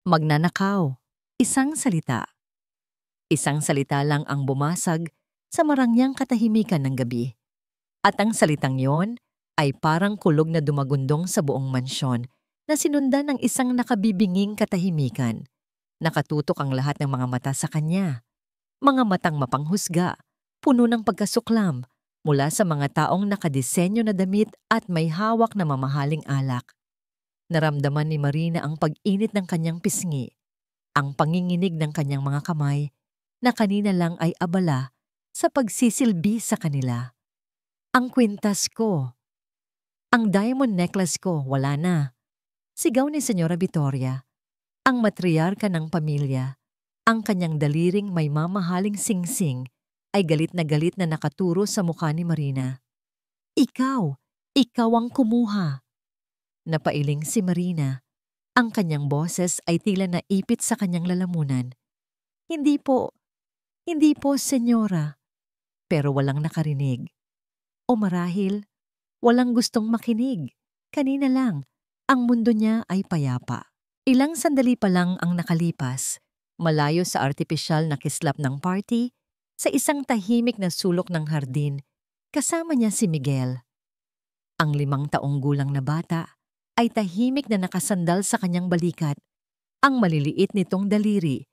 Magnanakaw. Isang salita. Isang salita lang ang bumasag sa marangyang katahimikan ng gabi. At ang salitang yon ay parang kulog na dumagundong sa buong mansyon na sinundan ng isang nakabibinging katahimikan. Nakatutok ang lahat ng mga mata sa kanya. Mga matang mapanghusga, puno ng pagkasuklam, mula sa mga taong nakadisenyo na damit at may hawak na mamahaling alak. Naramdaman ni Marina ang pag-init ng kanyang pisngi, ang panginginig ng kanyang mga kamay na kanina lang ay abala sa pagsisilbi sa kanila. Ang kwintas ko, ang diamond necklace ko, wala na. Sigaw ni Senyora Vittoria, ang matriarka ng pamilya. Ang kanyang daliring may mamahaling singsing ay galit na nakaturo sa mukha ni Marina. Ikaw ang kumuha. Napailing si Marina. Ang kanyang boses ay tila naipit sa kanyang lalamunan. Hindi po, senyora. Pero walang nakarinig. O marahil, walang gustong makinig. Kanina lang, ang mundo niya ay payapa. Ilang sandali pa lang ang nakalipas, malayo sa artipisyal na kislap ng party, sa isang tahimik na sulok ng hardin, kasama niya si Miguel. Ang 5 taong gulang na bata ay tahimik na nakasandal sa kanyang balikat. Ang maliliit nitong daliri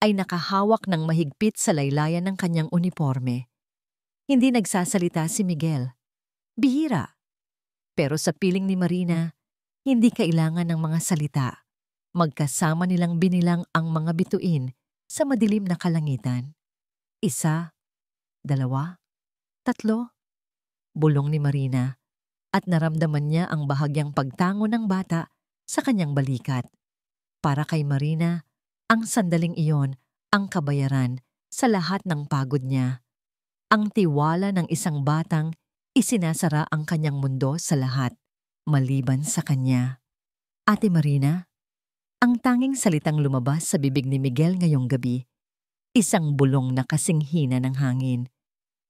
ay nakahawak ng mahigpit sa laylayan ng kanyang uniforme. Hindi nagsasalita si Miguel. Bihira. Pero sa piling ni Marina, hindi kailangan ng mga salita. Magkasama nilang binilang ang mga bituin sa madilim na kalangitan. 1, 2, 3. Bulong ni Marina at naramdaman niya ang bahagyang pagtango ng bata sa kanyang balikat. Para kay Marina, ang sandaling iyon ang kabayaran sa lahat ng pagod niya. Ang tiwala ng isang batang isinasara ang kanyang mundo sa lahat, maliban sa kanya. Ate Marina, ang tanging salitang lumabas sa bibig ni Miguel ngayong gabi, isang bulong na kasing hina ng hangin.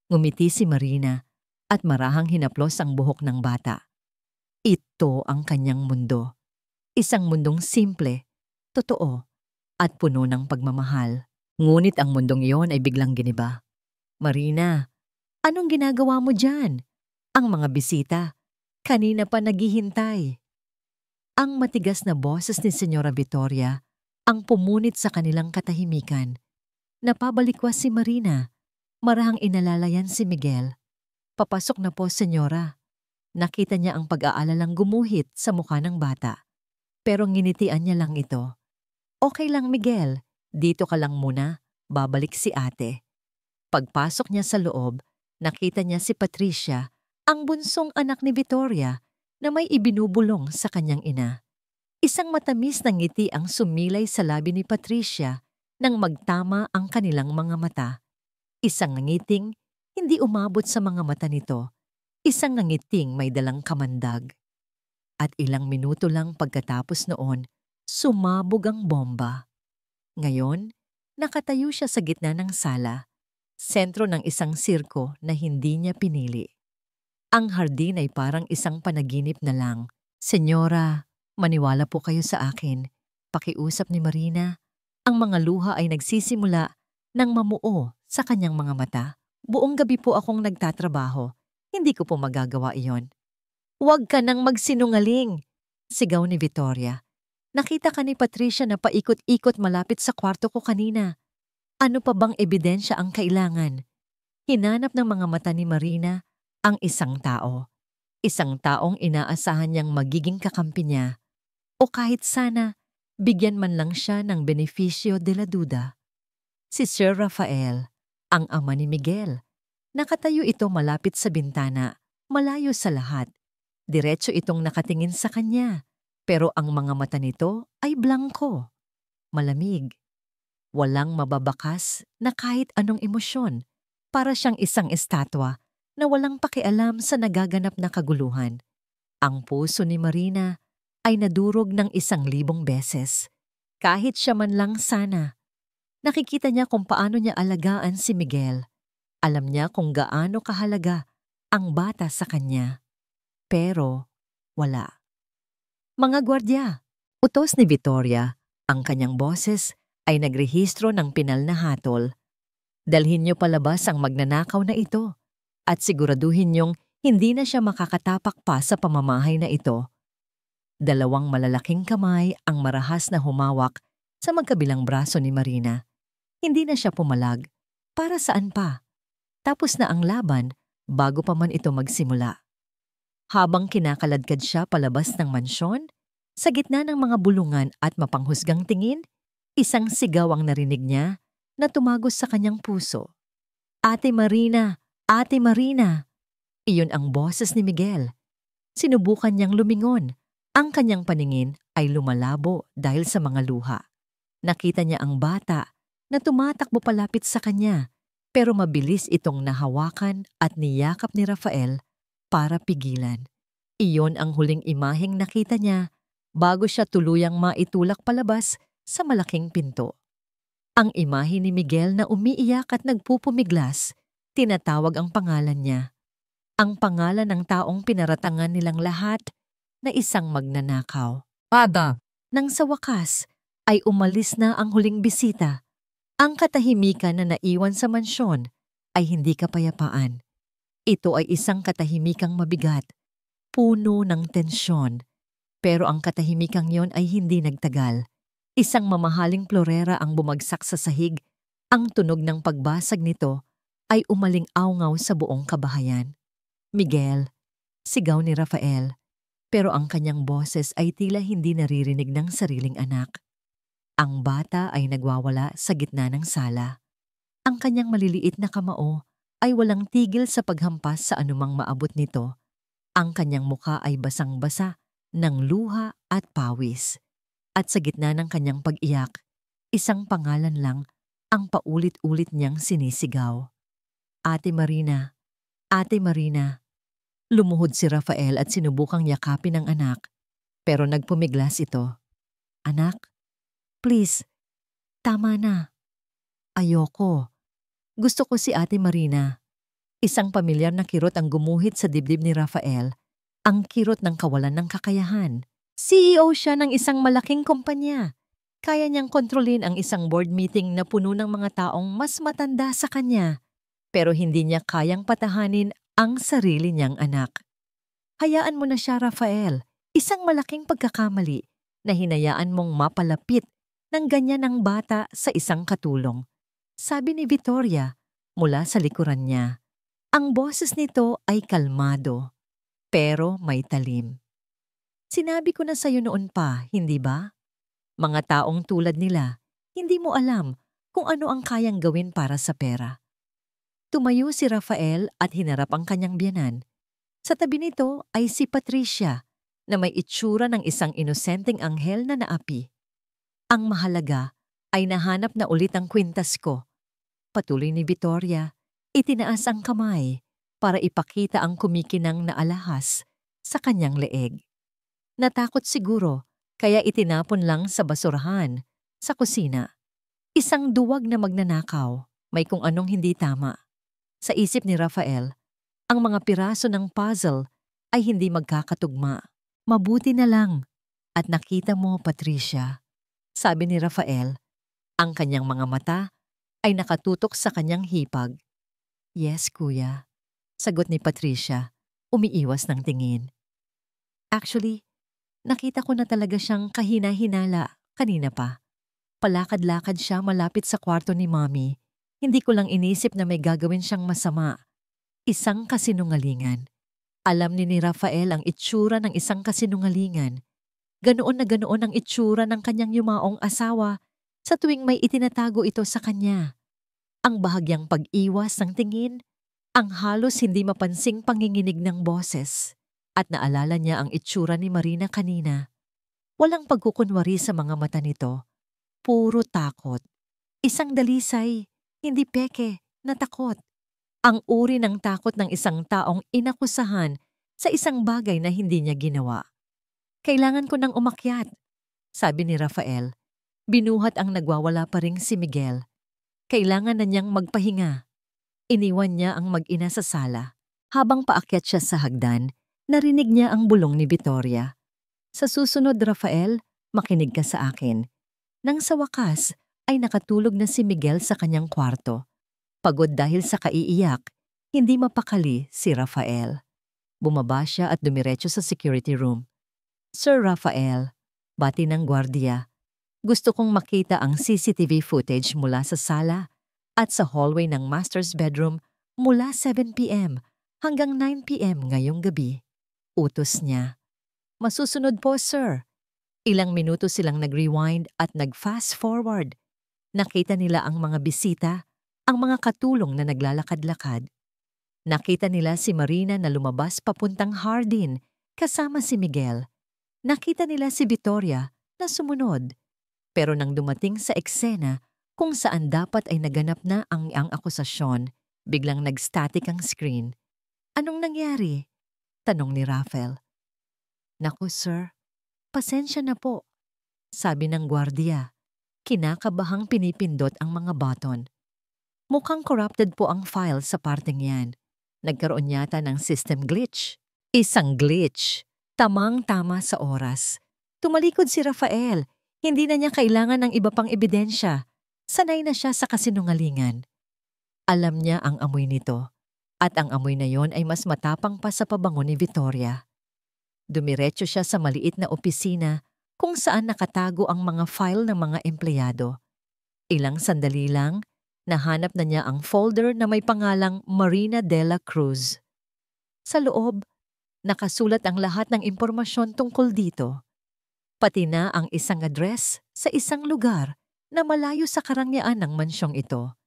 Ngumiti si Marina at marahang hinaplos ang buhok ng bata. Ito ang kanyang mundo. Isang mundong simple, totoo, at puno ng pagmamahal. Ngunit ang mundong iyon ay biglang giniba. Marina, anong ginagawa mo dyan? Ang mga bisita, kanina pa naghihintay. Ang matigas na boses ni Senyora Vittoria ang pumunit sa kanilang katahimikan. Napabalikwas si Marina, marahang inalalayan si Miguel. Papasok na po, senyora. Nakita niya ang pag-aalalang gumuhit sa mukha ng bata. Pero nginitian niya lang ito. Okay lang, Miguel. Dito ka lang muna. Babalik si ate. Pagpasok niya sa loob, nakita niya si Patricia, ang bunsong anak ni Vittoria, na may ibinubulong sa kanyang ina. Isang matamis na ngiti ang sumilay sa labi ni Patricia nang magtama ang kanilang mga mata. Isang ngiting hindi umabot sa mga mata nito, isang nangiting may dalang kamandag. At ilang minuto lang pagkatapos noon, sumabog ang bomba. Ngayon, nakatayo siya sa gitna ng sala, sentro ng isang sirko na hindi niya pinili. Ang hardin ay parang isang panaginip na lang. Senyora, maniwala po kayo sa akin. Pakiusap ni Marina. Ang mga luha ay nagsisimula ng mamuo sa kanyang mga mata. Buong gabi po akong nagtatrabaho. Hindi ko po magagawa iyon. Huwag ka nang magsinungaling, sigaw ni Vittoria. Nakita ka ni Patricia na paikot-ikot malapit sa kwarto ko kanina. Ano pa bang ebidensya ang kailangan? Hinanap ng mga mata ni Marina ang isang tao. Isang taong inaasahan niyang magiging kakampi niya. O kahit sana, bigyan man lang siya ng benepisyo de la duda. Si Sir Rafael, ang ama ni Miguel. Nakatayo ito malapit sa bintana, malayo sa lahat. Diretso itong nakatingin sa kanya, pero ang mga mata nito ay blangko. Malamig. Walang mababakas na kahit anong emosyon. Para siyang isang estatwa na walang pakialam sa nagaganap na kaguluhan. Ang puso ni Marina ay nadurog ng 1,000 beses. Kahit siya man lang sana. Nakikita niya kung paano niya alagaan si Miguel. Alam niya kung gaano kahalaga ang bata sa kanya. Pero wala. Mga gwardya, utos ni Vittoria, Ang kanyang boses ay nagrehistro ng pinal na hatol. Dalhin niyo palabas ang magnanakaw na ito at siguraduhin niyong hindi na siya makakatapak pa sa pamamahay na ito. Dalawang malalaking kamay ang marahas na humawak sa magkabilang braso ni Marina. Hindi na siya pumalag. Para saan pa? Tapos na ang laban bago pa man ito magsimula. Habang kinakaladkad siya palabas ng mansyon, sa gitna ng mga bulungan at mapanghusgang tingin, isang sigaw ang narinig niya na tumagos sa kanyang puso. Ate Marina! Ate Marina! Iyon ang boses ni Miguel. Sinubukan niyang lumingon. Ang kanyang paningin ay lumalabo dahil sa mga luha. Nakita niya ang bata na tumatakbo palapit sa kanya, pero mabilis itong nahawakan at niyakap ni Rafael para pigilan. Iyon ang huling imaheng nakita niya bago siya tuluyang maitulak palabas sa malaking pinto. Ang imahe ni Miguel na umiiyak at nagpupumiglas, tinatawag ang pangalan niya. Ang pangalan ng taong pinaratangan nilang lahat na isang magnanakaw. Pada! Nang sa wakas ay umalis na ang huling bisita, ang katahimikan na naiwan sa mansyon ay hindi kapayapaan. Ito ay isang katahimikang mabigat, puno ng tensyon. Pero ang katahimikang yon ay hindi nagtagal. Isang mamahaling florera ang bumagsak sa sahig. Ang tunog ng pagbasag nito ay umaling-awngaw sa buong kabahayan. Miguel, sigaw ni Rafael, pero ang kanyang boses ay tila hindi naririnig ng sariling anak. Ang bata ay nagwawala sa gitna ng sala. Ang kanyang maliliit na kamao ay walang tigil sa paghampas sa anumang maabot nito. Ang kanyang mukha ay basang-basa ng luha at pawis. At sa gitna ng kanyang pag-iyak, isang pangalan lang ang paulit-ulit niyang sinisigaw. Ate Marina, Ate Marina. Lumuhod si Rafael at sinubukang yakapin ang anak, pero nagpumiglas ito. Anak, please, tama na. Ayoko. Gusto ko si Ate Marina. Isang pamilyar na kirot ang gumuhit sa dibdib ni Rafael, ang kirot ng kawalan ng kakayahan. CEO siya ng isang malaking kumpanya. Kaya niyang kontrolin ang isang board meeting na puno ng mga taong mas matanda sa kanya. Pero hindi niya kayang patahanin ang sarili niyang anak. Hayaan mo na siya, Rafael. Isang malaking pagkakamali na hinayaan mong mapalapit ng ganyan ang bata sa isang katulong. Sabi ni Victoria mula sa likuran niya. Ang boses nito ay kalmado, pero may talim. Sinabi ko na sa'yo noon pa, hindi ba? Mga taong tulad nila, hindi mo alam kung ano ang kayang gawin para sa pera. Tumayo si Rafael at hinarap ang kanyang biyanan. Sa tabi nito ay si Patricia na may itsura ng isang inosenteng anghel na naapi. Ang mahalaga ay nahanap na ulit ang kwintas ko. Patuloy ni Victoria, itinaas ang kamay para ipakita ang kumikinang na alahas sa kanyang leeg. Natakot siguro kaya itinapon lang sa basurahan sa kusina. Isang duwag na magnanakaw, may kung anong hindi tama. Sa isip ni Rafael, ang mga piraso ng puzzle ay hindi magkakatugma. Mabuti na lang. At nakita mo, Patricia, sabi ni Rafael, ang kanyang mga mata ay nakatutok sa kanyang hipag. Yes, kuya, sagot ni Patricia, umiiwas ng tingin. Actually, nakita ko na talaga siyang kahina-hinala kanina pa. Palakad-lakad siya malapit sa kwarto ni Mommy. Hindi ko lang inisip na may gagawin siyang masama. Isang kasinungalingan. Alam ni Rafael ang itsura ng isang kasinungalingan. Ganoon na ganoon ang itsura ng kanyang yumaong asawa sa tuwing may itinatago ito sa kanya. Ang bahagyang pag-iwas ng tingin, ang halos hindi mapansing panginginig ng boses. At naalala niya ang itsura ni Marina kanina. Walang pagkukunwari sa mga mata nito. Puro takot. Isang dalisay, hindi peke, na takot. Ang uri ng takot ng isang taong inakusahan sa isang bagay na hindi niya ginawa. Kailangan ko nang umakyat, sabi ni Rafael. Binuhat ang nagwawala pa ring si Miguel. Kailangan na niyang magpahinga. Iniwan niya ang mag-ina sa sala. Habang paakyat siya sa hagdan, narinig niya ang bulong ni Victoria. Sa susunod, Rafael, makinig ka sa akin. Nang sa wakas ay nakatulog na si Miguel sa kanyang kwarto. Pagod dahil sa kaiiyak, hindi mapakali si Rafael. Bumaba siya at dumiretso sa security room. Sir Rafael, bati ng gwardiya. Gusto kong makita ang CCTV footage mula sa sala at sa hallway ng master's bedroom mula 7 p.m. hanggang 9 p.m. ngayong gabi. Utos niya. Masusunod po, sir. Ilang minuto silang nag-rewind at nag-fast forward. Nakita nila ang mga bisita, ang mga katulong na naglalakad-lakad. Nakita nila si Marina na lumabas papuntang Hardin kasama si Miguel. Nakita nila si Victoria na sumunod. Pero nang dumating sa eksena kung saan dapat ay naganap na ang akusasyon, biglang nag-static ang screen. Anong nangyari? Tanong ni Rafael. Naku sir, pasensya na po, sabi ng gwardiya. Kinakabahang pinipindot ang mga button. Mukhang corrupted po ang file sa parteng yan. Nagkaroon yata ng system glitch. Isang glitch. Tamang-tama sa oras. Tumalikod si Rafael. Hindi na niya kailangan ng iba pang ebidensya. Sanay na siya sa kasinungalingan. Alam niya ang amoy nito. At ang amoy na yon ay mas matapang pa sa pabango ni Victoria. Dumiretso siya sa maliit na opisina kung saan nakatago ang mga file ng mga empleyado. Ilang sandali lang, nahanap na niya ang folder na may pangalang Marina de la Cruz. Sa loob, nakasulat ang lahat ng impormasyon tungkol dito. Pati na ang isang address sa isang lugar na malayo sa karangyaan ng mansyong ito.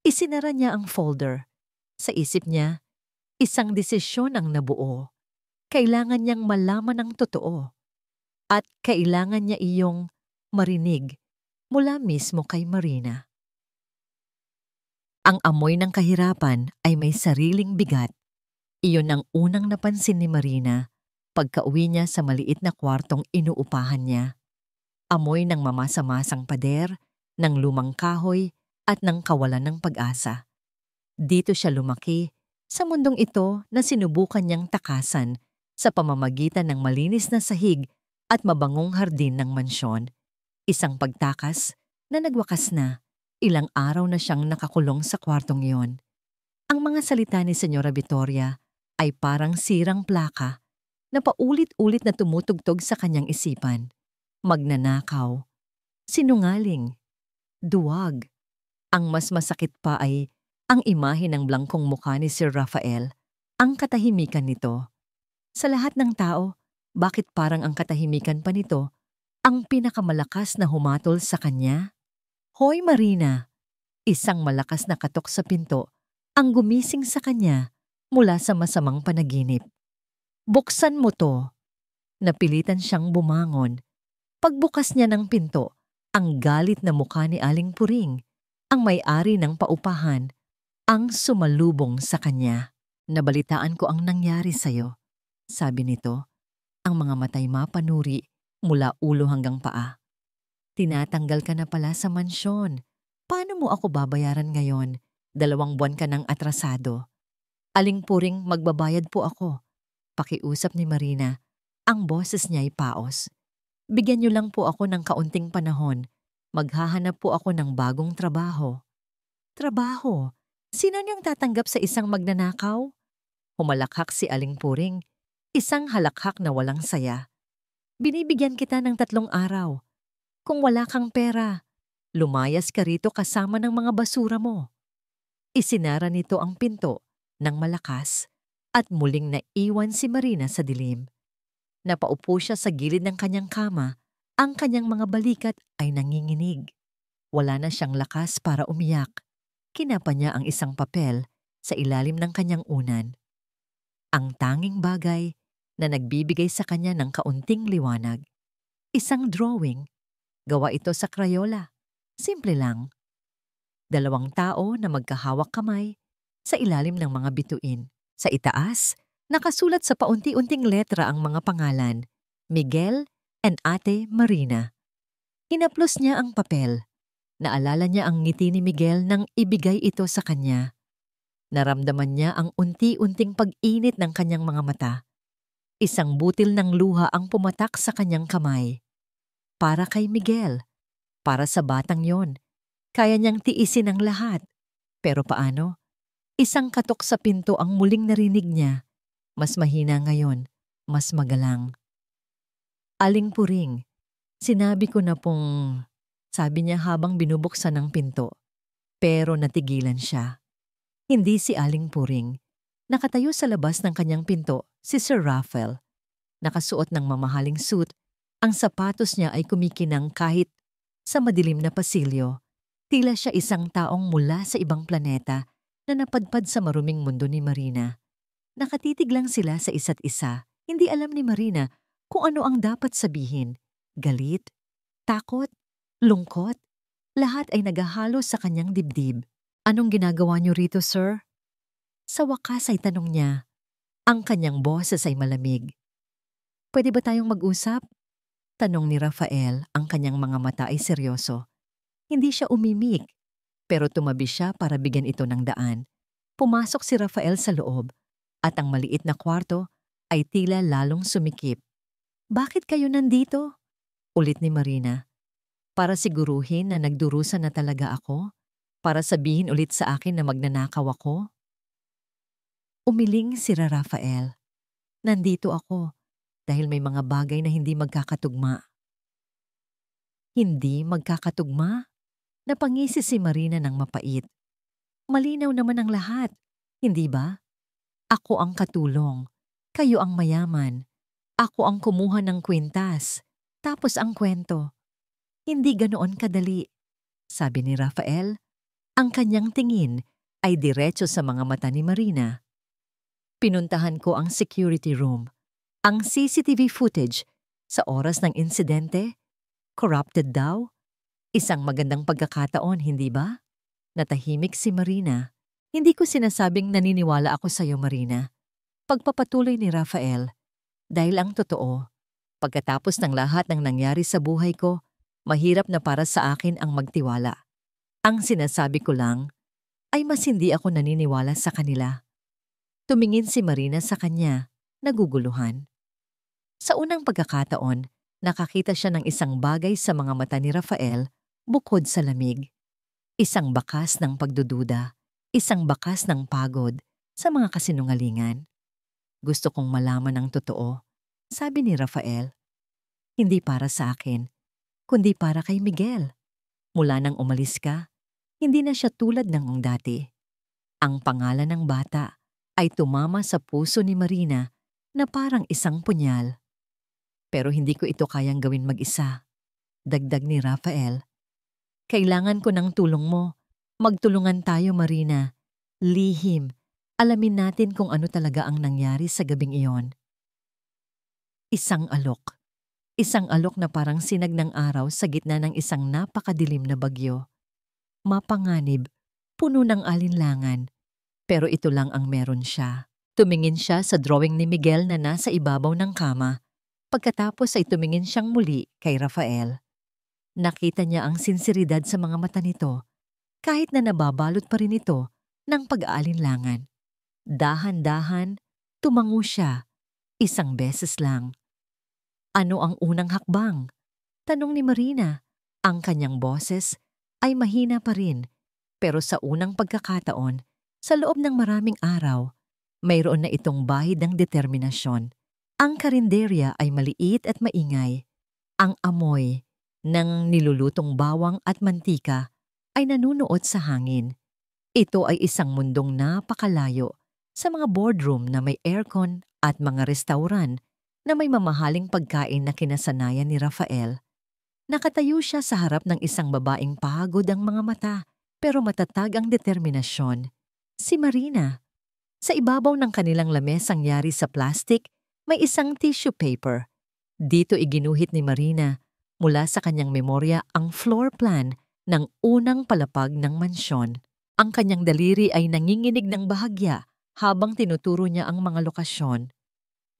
Isinara niya ang folder. Sa isip niya, isang desisyon ang nabuo. Kailangan niyang malaman ang totoo. At kailangan niya iyong marinig mula mismo kay Marina. Ang amoy ng kahirapan ay may sariling bigat. Iyon ang unang napansin ni Marina pagka-uwi niya sa maliit na kwartong inuupahan niya. Amoy ng mamasa-masang pader, ng lumang kahoy at ng kawalan ng pag-asa. Dito siya lumaki sa mundong ito na sinubukan niyang takasan sa pamamagitan ng malinis na sahig at mabangong hardin ng mansyon. Isang pagtakas na nagwakas na. Ilang araw na siyang nakakulong sa kwartong iyon. Ang mga salita ni Senyora Victoria ay parang sirang plaka na paulit-ulit na tumutugtog sa kanyang isipan. Magnanakaw, sinungaling, duwag. Ang mas masakit pa ay ang imahe ng blangkong mukha ni Sir Rafael, ang katahimikan nito. Sa lahat ng tao, bakit parang ang katahimikan pa nito ang pinakamalakas na humatol sa kanya? Hoy Marina! Isang malakas na katok sa pinto ang gumising sa kanya mula sa masamang panaginip. Buksan mo to! Napilitan siyang bumangon. Pagbukas niya ng pinto, ang galit na mukha ni Aling Puring, ang may-ari ng paupahan, ang sumalubong sa kanya. Nabalitaan ko ang nangyari sa'yo, sabi nito, ang mga matay mapanuri mula ulo hanggang paa. Tinatanggal ka na pala sa mansyon. Paano mo ako babayaran ngayon? 2 buwan ka ng atrasado. Aling Puring, magbabayad po ako. Pakiusap ni Marina. Ang boses niya ay paos. Bigyan niyo lang po ako ng kaunting panahon. Maghahanap po ako ng bagong trabaho. Trabaho? Sino niyang tatanggap sa isang magnanakaw? Humalakhak si Aling Puring. Isang halakhak na walang saya. Binibigyan kita ng 3 araw. Kung wala kang pera, lumayas ka rito kasama ng mga basura mo. Isinara nito ang pinto ng malakas at muling naiwan si Marina sa dilim. Napaupo siya sa gilid ng kanyang kama, ang kanyang mga balikat ay nanginginig. Wala na siyang lakas para umiyak. Kinapa niya ang isang papel sa ilalim ng kanyang unan. Ang tanging bagay na nagbibigay sa kanya ng kaunting liwanag. Isang drawing. Gawa ito sa Crayola. Simple lang. 2 tao na magkahawak kamay sa ilalim ng mga bituin. Sa itaas, nakasulat sa paunti-unting letra ang mga pangalan, Miguel and Ate Marina. Hinaplos niya ang papel. Naalala niya ang ngiti ni Miguel nang ibigay ito sa kanya. Naramdaman niya ang unti-unting pag-init ng kanyang mga mata. Isang butil ng luha ang pumatak sa kanyang kamay. Para kay Miguel. Para sa batang yon, kaya niyang tiisin ang lahat. Pero paano? Isang katok sa pinto ang muling narinig niya. Mas mahina ngayon, mas magalang. Aling Puring, sinabi ko na pong, sabi niya habang binubuksan ang pinto. Pero natigilan siya. Hindi si Aling Puring. Nakatayo sa labas ng kanyang pinto si Sir Raphael. Nakasuot ng mamahaling suit, ang sapatos niya ay kumikinang kahit sa madilim na pasilyo. Tila siya isang taong mula sa ibang planeta na napadpad sa maruming mundo ni Marina. Nakatitig lang sila sa isa't isa. Hindi alam ni Marina kung ano ang dapat sabihin. Galit, takot, lungkot, lahat ay nagahalo sa kanyang dibdib. Anong ginagawa niyo rito, sir? Sa wakas ay tanong niya. Ang kanyang boses ay malamig. Pwede ba tayong mag-usap? Tanong ni Raphael, ang kanyang mga mata ay seryoso. Hindi siya umimik, pero tumabi siya para bigyan ito ng daan. Pumasok si Raphael sa loob, at ang maliit na kwarto ay tila lalong sumikip. Bakit kayo nandito? Ulit ni Marina. Para siguruhin na nagdurusa na talaga ako? Para sabihin ulit sa akin na magnanakaw ako? Umiling si Raphael. Nandito ako dahil may mga bagay na hindi magkakatugma. Hindi magkakatugma? Napangisi si Marina ng mapait. Malinaw naman ang lahat, hindi ba? Ako ang katulong, kayo ang mayaman. Ako ang kumuha ng kwintas, tapos ang kwento. Hindi ganoon kadali, sabi ni Raphael. Ang kanyang tingin ay diretso sa mga mata ni Marina. Pinuntahan ko ang security room. Ang CCTV footage sa oras ng insidente, corrupted daw. Isang magandang pagkakataon, hindi ba? Natahimik si Marina. Hindi ko sinasabing naniniwala ako sa iyo, Marina. Pagpapatuloy ni Raphael. Dahil ang totoo, pagkatapos ng lahat ng nangyari sa buhay ko, mahirap na para sa akin ang magtiwala. Ang sinasabi ko lang ay mas hindi ako naniniwala sa kanila. Tumingin si Marina sa kanya, naguguluhan. Sa unang pagkakataon, nakakita siya ng isang bagay sa mga mata ni Raphael bukod sa lamig. Isang bakas ng pagdududa, isang bakas ng pagod sa mga kasinungalingan. Gusto kong malaman ang totoo, sabi ni Raphael. Hindi para sa akin, kundi para kay Miguel. Mula nang umalis ka, hindi na siya tulad ng dati. Ang pangalan ng bata ay tumama sa puso ni Marina na parang isang punyal. Pero hindi ko ito kayang gawin mag-isa. Dagdag ni Raphael. Kailangan ko ng tulong mo. Magtulungan tayo, Marina. Lihim. Alamin natin kung ano talaga ang nangyari sa gabing iyon. Isang alok. Isang alok na parang sinag ng araw sa gitna ng isang napakadilim na bagyo. Mapanganib, puno ng alinlangan. Pero ito lang ang meron siya. Tumingin siya sa drawing ni Miguel na nasa ibabaw ng kama. Pagkatapos ay tumingin siyang muli kay Raphael. Nakita niya ang sinseridad sa mga mata nito, kahit na nababalot pa rin ito ng pag-aalinlangan. Dahan-dahan, tumango siya, isang beses lang. Ano ang unang hakbang? Tanong ni Marina. Ang kanyang boses ay mahina pa rin, pero sa unang pagkakataon, sa loob ng maraming araw, mayroon na itong bahid ng determinasyon. Ang karinderya ay maliit at maingay. Ang amoy ng nilulutong bawang at mantika ay nanunuot sa hangin. Ito ay isang mundong napakalayo sa mga boardroom na may aircon at mga restauran na may mamahaling pagkain na kinasanayan ni Raphael. Nakatayo siya sa harap ng isang babaeng pagod ang mga mata pero matatag ang determinasyon. Si Marina. Sa ibabaw ng kanilang lamesang yari sa plastic, may isang tissue paper. Dito iginuhit ni Marina mula sa kanyang memorya ang floor plan ng unang palapag ng mansyon. Ang kanyang daliri ay nanginginig ng bahagya habang tinuturo niya ang mga lokasyon.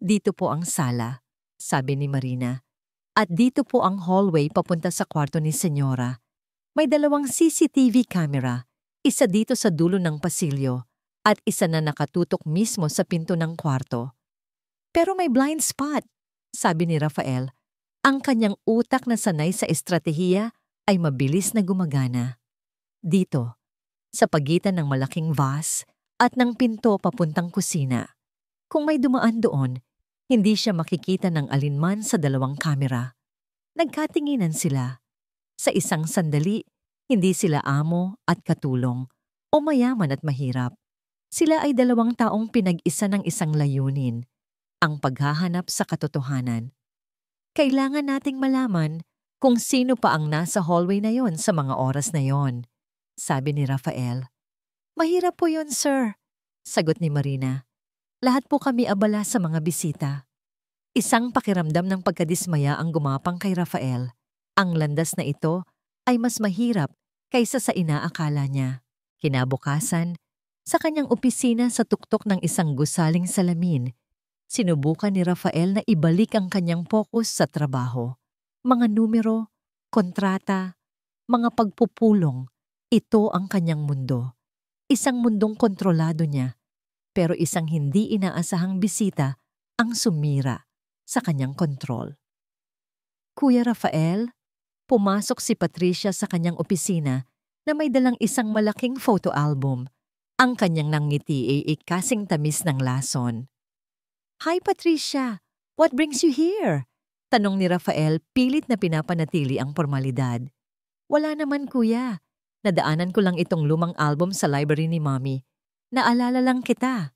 Dito po ang sala, sabi ni Marina. At dito po ang hallway papunta sa kwarto ni Senyora. May 2 CCTV camera, isa dito sa dulo ng pasilyo at isa na nakatutok mismo sa pinto ng kwarto. Pero may blind spot, sabi ni Raphael. Ang kanyang utak na sanay sa estratehiya ay mabilis na gumagana. Dito, sa pagitan ng malaking vase at ng pinto papuntang kusina. Kung may dumaan doon, hindi siya makikita ng alinman sa dalawang kamera. Nagkatinginan sila. Sa isang sandali, hindi sila amo at katulong o mayaman at mahirap. Sila ay dalawang taong pinag-isa ng isang layunin, ang paghahanap sa katotohanan. Kailangan nating malaman kung sino pa ang nasa hallway na yon sa mga oras na yon, sabi ni Rafael. Mahirap po yun, sir, sagot ni Marina. Lahat po kami abala sa mga bisita. Isang pakiramdam ng pagkadismaya ang gumapang kay Rafael. Ang landas na ito ay mas mahirap kaysa sa inaakala niya. Kinabukasan, sa kanyang opisina sa tuktok ng isang gusaling salamin, sinubukan ni Rafael na ibalik ang kanyang focus sa trabaho. Mga numero, kontrata, mga pagpupulong, ito ang kanyang mundo. Isang mundong kontrolado niya, pero isang hindi inaasahang bisita ang sumira sa kanyang kontrol. Kuya Rafael, pumasok si Patricia sa kanyang opisina na may dalang isang malaking photo album. Ang kanyang nangiti ay kasing tamis ng lason. Hi Patricia, what brings you here? Tanong ni Rafael, pilit na pinapanatili ang formalidad. Wala naman kuya. Nadaanan ko lang itong lumang album sa library ni Mommy. Naalala lang kita.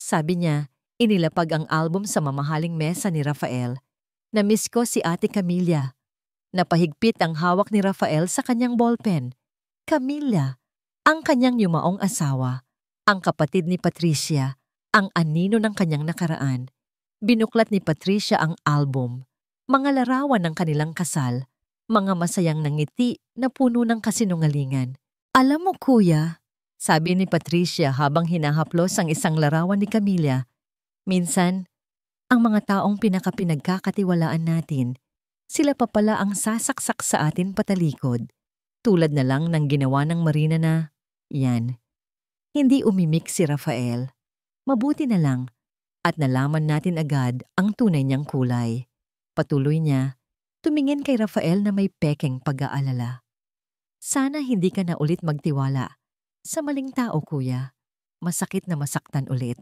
Sabi niya, inilapag ang album sa mamahaling mesa ni Rafael. Na-miss ko si Ate Camilla. Napahigpit ang hawak ni Rafael sa kanyang ballpen. Camilla, ang kanyang yumaong asawa, ang kapatid ni Patricia, ang anino ng kanyang nakaraan. Binuklat ni Patricia ang album, mga larawan ng kanilang kasal, mga masayang nangiti na puno ng kasinungalingan. Alam mo kuya, sabi ni Patricia habang hinahaplos ang isang larawan ni Camilla, minsan, ang mga taong pinagkakatiwalaan natin, sila pa pala ang sasaksak sa atin patalikod. Tulad na lang ng ginawa ng Marina na, yan. Hindi umimik si Rafael. Mabuti na lang at nalaman natin agad ang tunay niyang kulay. Patuloy niya, tumingin kay Rafael na may pekeng pag-aalala. Sana hindi ka na ulit magtiwala sa maling tao, kuya. Masakit na masaktan ulit.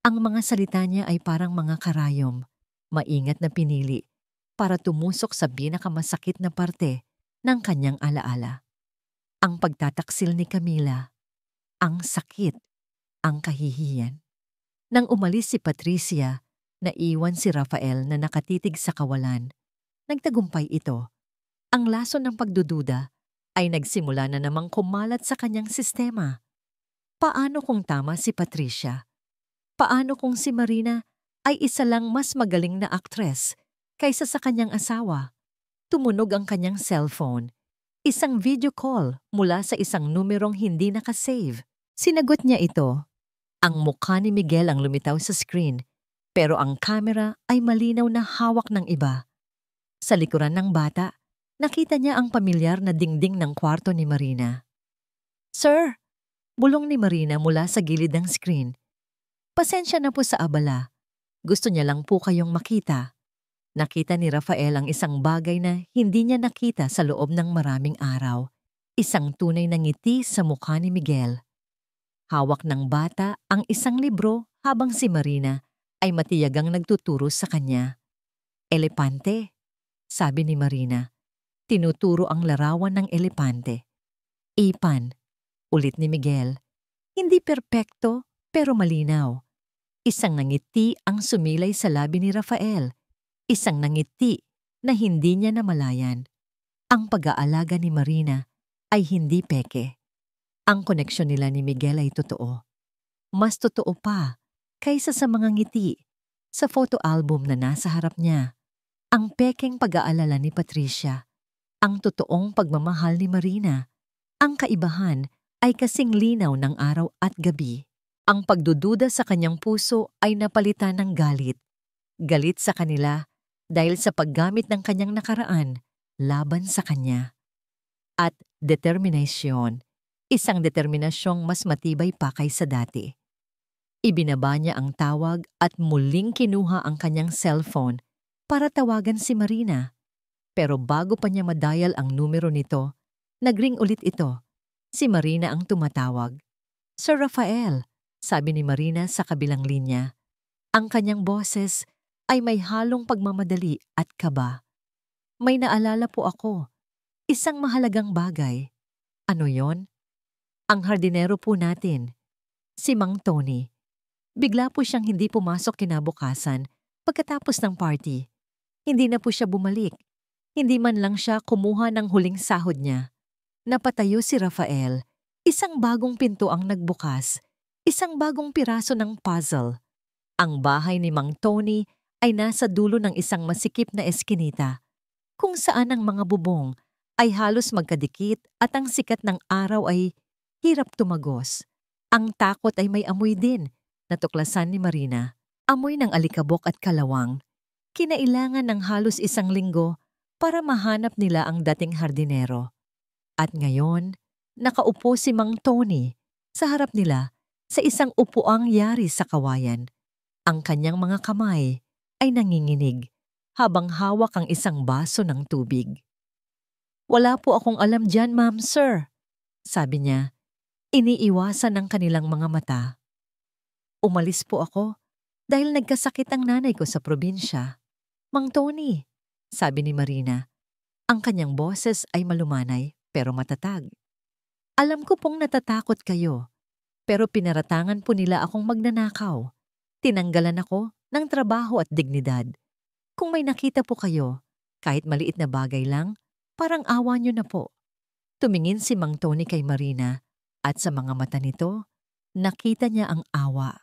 Ang mga salita niya ay parang mga karayom, maingat na pinili para tumusok sa pinakamasakit na parte ng kanyang alaala. Ang pagtataksil ni Camilla, ang sakit, ang kahihiyan. Nang umalis si Patricia, naiwan si Rafael na nakatitig sa kawalan. Nagtagumpay ito. Ang lason ng pagdududa ay nagsimula na namang kumalat sa kanyang sistema. Paano kung tama si Patricia? Paano kung si Marina ay isa lang mas magaling na aktres kaysa sa kanyang asawa? Tumunog ang kanyang cellphone. Isang video call mula sa isang numerong hindi nakasave. Sinagot niya ito. Ang mukha ni Miguel ang lumitaw sa screen, pero ang camera ay malinaw na hawak ng iba. Sa likuran ng bata, nakita niya ang pamilyar na dingding ng kwarto ni Marina. Sir, bulong ni Marina mula sa gilid ng screen. Pasensya na po sa abala. Gusto niya lang po kayong makita. Nakita ni Rafael ang isang bagay na hindi niya nakita sa loob ng maraming araw. Isang tunay na ngiti sa mukha ni Miguel. Hawak ng bata ang isang libro habang si Marina ay matiyagang nagtuturo sa kanya. Elepante, sabi ni Marina. Tinuturo ang larawan ng elepante. Ipan, ulit ni Miguel. Hindi perpekto pero malinaw. Isang nangiti ang sumilay sa labi ni Rafael. Isang nangiti na hindi niya namalayan. Ang pag-aalaga ni Marina ay hindi peke. Ang koneksyon nila ni Miguel ay totoo. Mas totoo pa kaysa sa mga ngiti sa photo album na nasa harap niya. Ang pekeng pag-aalala ni Patricia, ang totoong pagmamahal ni Marina, ang kaibahan ay kasing linaw ng araw at gabi. Ang pagdududa sa kanyang puso ay napalitan ng galit. Galit sa kanila dahil sa paggamit ng kanyang nakaraan laban sa kanya. At determinasyon, isang determinasyong mas matibay pa kaysa dati. Ibinaba niya ang tawag at muling kinuha ang kanyang cellphone para tawagan si Marina. Pero bago pa niya madial ang numero nito, nagring ulit ito. Si Marina ang tumatawag. Sir Rafael, sabi ni Marina sa kabilang linya. Ang kanyang boses ay may halong pagmamadali at kaba. May naalala po ako. Isang mahalagang bagay. Ano yon? Ang hardinero po natin. Si Mang Tony. Bigla po siyang hindi pumasok kinabukasan pagkatapos ng party. Hindi na po siya bumalik. Hindi man lang siya kumuha ng huling sahod niya. Napatayo si Rafael. Isang bagong pinto ang nagbukas. Isang bagong piraso ng puzzle. Ang bahay ni Mang Tony ay nasa dulo ng isang masikip na eskinita, kung saan ang mga bubong ay halos magkadikit at ang sikat ng araw ay hirap tumagos. Ang takot ay may amoy din, natuklasan ni Marina. Amoy ng alikabok at kalawang. Kinailangan ng halos isang linggo para mahanap nila ang dating hardinero. At ngayon, nakaupo si Mang Tony sa harap nila sa isang upuang yari sa kawayan. Ang kanyang mga kamay ay nanginginig habang hawak ang isang baso ng tubig. Wala po akong alam dyan, ma'am, sir, sabi niya. Iniiwasan ng kanilang mga mata. Umalis po ako dahil nagkasakit ang nanay ko sa probinsya. Mang Tony, sabi ni Marina. Ang kanyang boses ay malumanay pero matatag. Alam ko pong natatakot kayo, pero pinaratangan po nila akong magnanakaw. Tinanggalan ako ng trabaho at dignidad. Kung may nakita po kayo, kahit maliit na bagay lang, parang awa niyo na po. Tumingin si Mang Tony kay Marina at sa mga mata nito, nakita niya ang awa.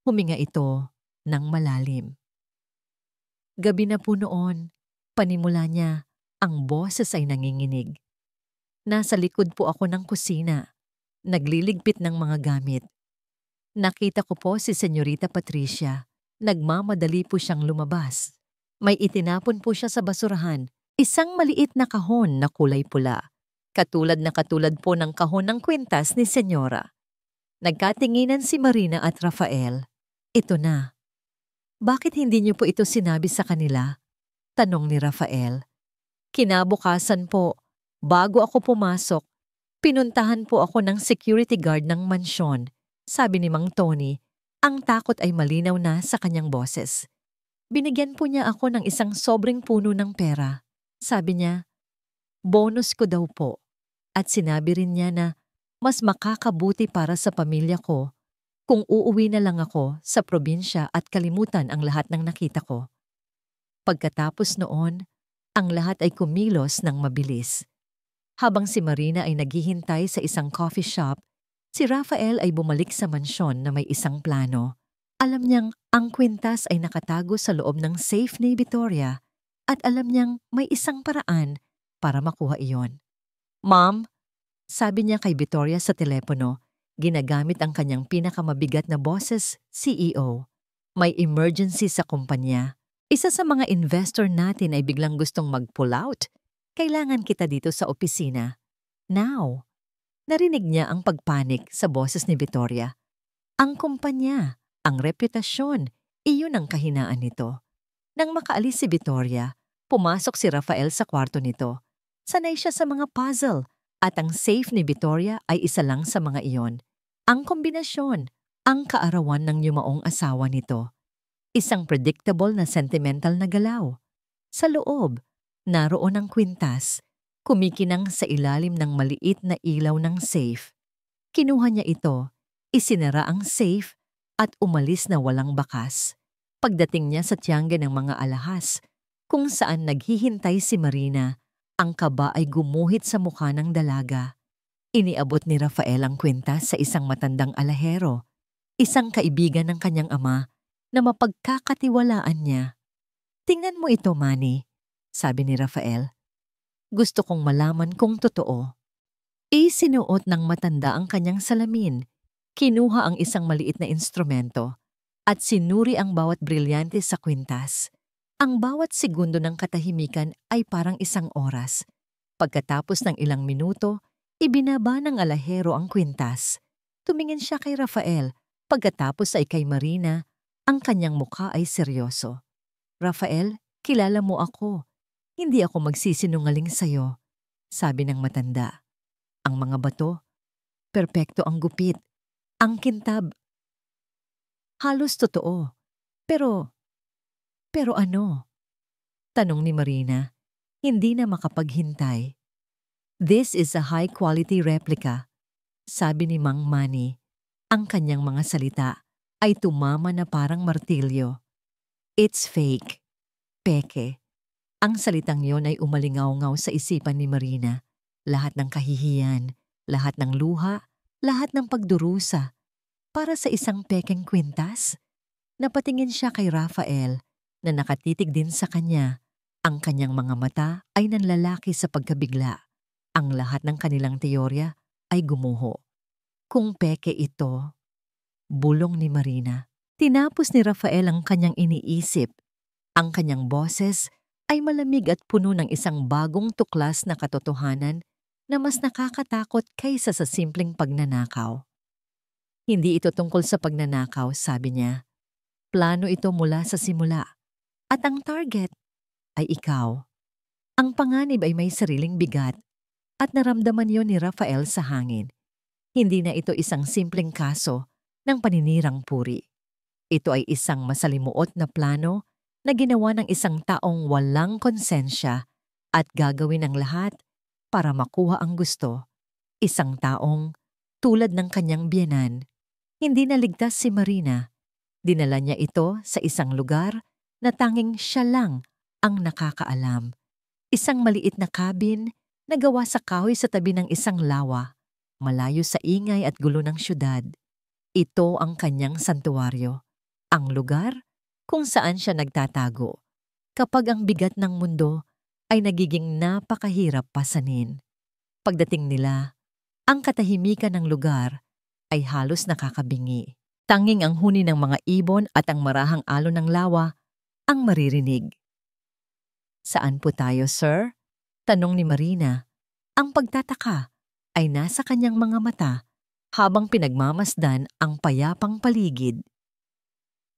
Huminga ito ng malalim. Gabi na po noon, panimula niya, ang boses ay nanginginig. Nasa likod po ako ng kusina, nagliligpit ng mga gamit. Nakita ko po si Senyorita Patricia, nagmamadali po siyang lumabas. May itinapon po siya sa basurahan, isang maliit na kahon na kulay pula. Katulad po ng kahon ng kwintas ni Senyora. Nagkatinginan si Marina at Rafael. Ito na. Bakit hindi niyo po ito sinabi sa kanila? Tanong ni Rafael. Kinabukasan po, bago ako pumasok, pinuntahan po ako ng security guard ng mansyon. Sabi ni Mang Tony, ang takot ay malinaw na sa kanyang boses. Binigyan po niya ako ng isang sobrang puno ng pera. Sabi niya, bonus ko daw po. At sinabi rin niya na mas makakabuti para sa pamilya ko kung uuwi na lang ako sa probinsya at kalimutan ang lahat ng nakita ko. Pagkatapos noon, ang lahat ay kumilos ng mabilis. Habang si Marina ay naghihintay sa isang coffee shop, si Rafael ay bumalik sa mansyon na may isang plano. Alam niyang ang kwintas ay nakatago sa loob ng safe ni Victoria at alam niyang may isang paraan para makuha iyon. Ma'am, sabi niya kay Victoria sa telepono, ginagamit ang kanyang pinakamabigat na boses, CEO. May emergency sa kumpanya. Isa sa mga investor natin ay biglang gustong mag-pull out. Kailangan kita dito sa opisina. Now. Narinig niya ang pagpanik sa boses ni Victoria. Ang kumpanya, ang reputasyon, iyon ang kahinaan nito. Nang makaalis si Victoria, pumasok si Rafael sa kwarto nito. Sanay siya sa mga puzzle at ang safe ni Victoria ay isa lang sa mga iyon. Ang kombinasyon, ang kaarawan ng yumaong asawa nito. Isang predictable na sentimental na galaw. Sa loob, naroon ang kwintas, kumikinang sa ilalim ng maliit na ilaw ng safe. Kinuha niya ito, isinara ang safe at umalis na walang bakas. Pagdating niya sa tiyangge ng mga alahas, kung saan naghihintay si Marina, ang kaba ay gumuhit sa mukha ng dalaga. Iniabot ni Rafael ang kwintas sa isang matandang alahero, isang kaibigan ng kanyang ama na mapagkakatiwalaan niya. Tingnan mo ito, Manny, sabi ni Rafael. Gusto kong malaman kung totoo. Isinuot ng matanda ang kanyang salamin, kinuha ang isang maliit na instrumento, at sinuri ang bawat brilyante sa kwintas. Ang bawat segundo ng katahimikan ay parang isang oras. Pagkatapos ng ilang minuto, ibinaba ng alahero ang kwintas. Tumingin siya kay Rafael, pagkatapos ay kay Marina, ang kanyang mukha ay seryoso. Rafael, kilala mo ako. Hindi ako magsisinungaling sa'yo, sabi ng matanda. Ang mga bato, perpekto ang gupit, ang kintab. Halos totoo. Pero ano? Tanong ni Marina, hindi na makapaghintay. This is a high-quality replica, sabi ni Mang Manny. Ang kanyang mga salita ay tumama na parang martilyo. It's fake. Peke. Ang salitang yon ay umalingaw-ngaw sa isipan ni Marina. Lahat ng kahihiyan, lahat ng luha, lahat ng pagdurusa. Para sa isang pekeng kwintas, napatingin siya kay Rafael na nakatitig din sa kanya. Ang kanyang mga mata ay nanlalaki sa pagkabigla. Ang lahat ng kanilang teorya ay gumuho. Kung peke ito, bulong ni Marina. Tinapos ni Rafael ang kanyang iniisip. Ang kanyang boses ay malamig at puno ng isang bagong tuklas na katotohanan na mas nakakatakot kaysa sa simpleng pagnanakaw. Hindi ito tungkol sa pagnanakaw, sabi niya. Plano ito mula sa simula. At ang target ay ikaw. Ang panganib ay may sariling bigat at naramdaman yon ni Rafael sa hangin. Hindi na ito isang simpleng kaso ng paninirang puri. Ito ay isang masalimuot na plano na ginawa ng isang taong walang konsensya at gagawin ang lahat para makuha ang gusto. Isang taong, tulad ng kanyang biyenan, hindi naligtas si Marina. Dinala niya ito sa isang lugar na tanging siya lang ang nakakaalam. Isang maliit na cabin na gawa sa kahoy sa tabi ng isang lawa, malayo sa ingay at gulo ng syudad. Ito ang kanyang santuwaryo, ang lugar kung saan siya nagtatago kapag ang bigat ng mundo ay nagiging napakahirap pasanin. Pagdating nila, ang katahimikan ng lugar ay halos nakakabingi. Tanging ang huni ng mga ibon at ang marahang alon ng lawa ang maririnig. Saan po tayo, sir? Tanong ni Marina. Ang pagtataka ay nasa kanyang mga mata habang pinagmamasdan ang payapang paligid.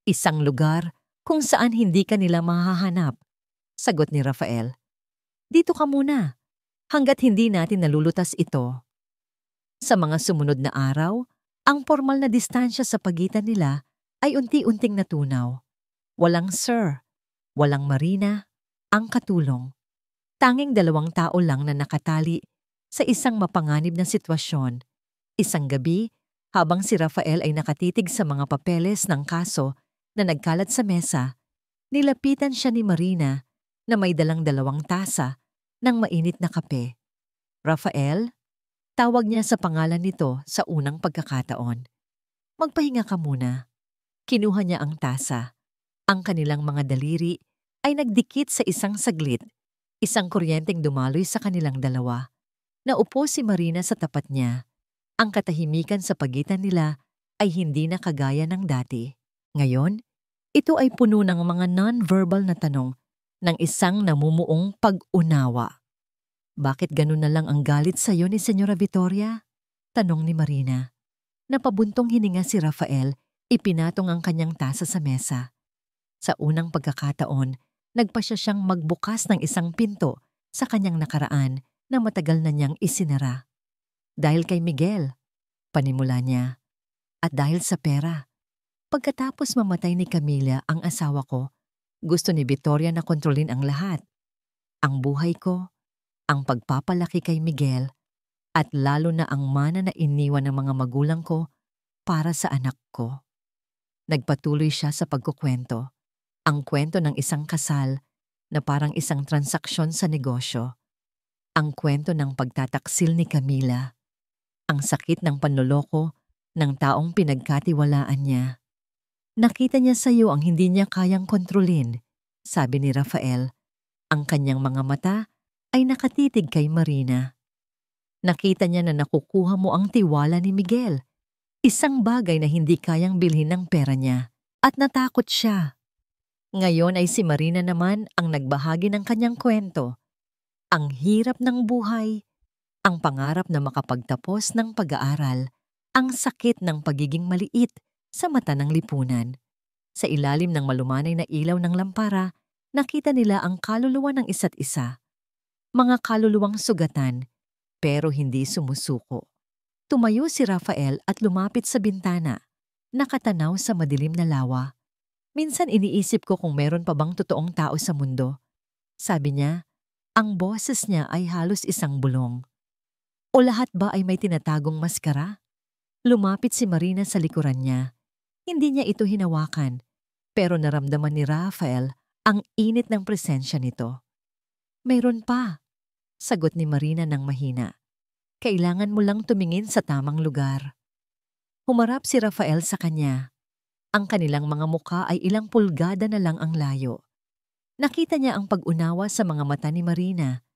Isang lugar kung saan hindi ka nila mahahanap, sagot ni Rafael. Dito ka muna, hanggat hindi natin nalulutas ito. Sa mga sumunod na araw, ang formal na distansya sa pagitan nila ay unti-unting natunaw. Walang sir, walang Marina, ang katulong. Tanging 2 tao lang na nakatali sa isang mapanganib na sitwasyon. Isang gabi, habang si Rafael ay nakatitig sa mga papeles ng kaso na nagkalat sa mesa, nilapitan siya ni Marina na may dalang 2 tasa ng mainit na kape. Rafael, tawag niya sa pangalan nito sa unang pagkakataon. Magpahinga ka muna. Kinuha niya ang tasa. Ang kanilang mga daliri ay nagdikit sa isang saglit. Isang kuryenteng dumaloy sa kanilang dalawa. Naupo si Marina sa tapat niya. Ang katahimikan sa pagitan nila ay hindi na kagaya ng dati. Ngayon, ito ay puno ng mga non-verbal na tanong ng isang namumuong pag-unawa. Bakit ganun na lang ang galit sa iyo ni Senyora Vittoria? Tanong ni Marina. Napabuntong hininga si Rafael, ipinatong ang kanyang tasa sa mesa. Sa unang pagkakataon, nagpa siya siyang magbukas ng isang pinto sa kanyang nakaraan na matagal na niyang isinara. Dahil kay Miguel, panimula niya. At dahil sa pera. Pagkatapos mamatay ni Camila ang asawa ko, gusto ni Vittoria na kontrolin ang lahat. Ang buhay ko, ang pagpapalaki kay Miguel, at lalo na ang mana na iniwan ng mga magulang ko para sa anak ko. Nagpatuloy siya sa pagkukwento. Ang kwento ng isang kasal na parang isang transaksyon sa negosyo. Ang kwento ng pagtataksil ni Camila. Ang sakit ng panloloko ng taong pinagkatiwalaan niya. Nakita niya sa iyo ang hindi niya kayang kontrolin, sabi ni Rafael. Ang kanyang mga mata ay nakatitig kay Marina. Nakita niya na nakukuha mo ang tiwala ni Miguel. Isang bagay na hindi kayang bilhin ng pera niya. At natakot siya. Ngayon ay si Marina naman ang nagbahagi ng kanyang kwento. Ang hirap ng buhay, ang pangarap na makapagtapos ng pag-aaral, ang sakit ng pagiging maliit sa mata ng lipunan. Sa ilalim ng malumanay na ilaw ng lampara, Nakita nila ang kaluluwa ng isa't isa. Mga kaluluwang sugatan, pero hindi sumusuko. Tumayo si Rafael at lumapit sa bintana. Nakatanaw sa madilim na lawa. Minsan iniisip ko kung meron pa bang totoong tao sa mundo. Sabi niya, ang boses niya ay halos isang bulong. O lahat ba ay may tinatagong maskara? Lumapit si Marina sa likuran niya. Hindi niya ito hinawakan, pero naramdaman ni Rafael ang init ng presensya nito. Mayroon pa, sagot ni Marina ng mahina. Kailangan mo lang tumingin sa tamang lugar. Humarap si Rafael sa kanya. Ang kanilang mga muka ay ilang pulgada na lang ang layo. Nakita niya ang pag-unawa sa mga mata ni Marina.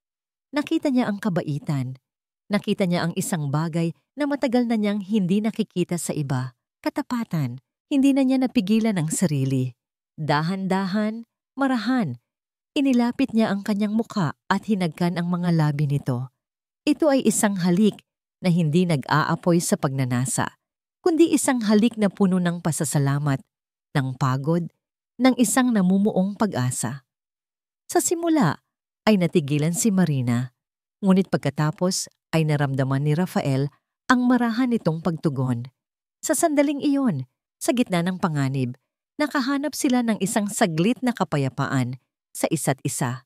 Nakita niya ang kabaitan. Nakita niya ang isang bagay na matagal na niyang hindi nakikita sa iba. Katapatan. Hindi na niya napigilan ang sarili. Dahan-dahan, marahan. Inilapit niya ang kanyang muka at hinagkan ang mga labi nito. Ito ay isang halik na hindi nag-aapoy sa pagnanasa, kundi isang halik na puno ng pasasalamat, ng pagod, ng isang namumuong pag-asa. Sa simula ay natigilan si Marina, ngunit pagkatapos ay naramdaman ni Rafael ang marahan nitong pagtugon. Sa sandaling iyon, sa gitna ng panganib, nakahanap sila ng isang saglit na kapayapaan sa isa't isa.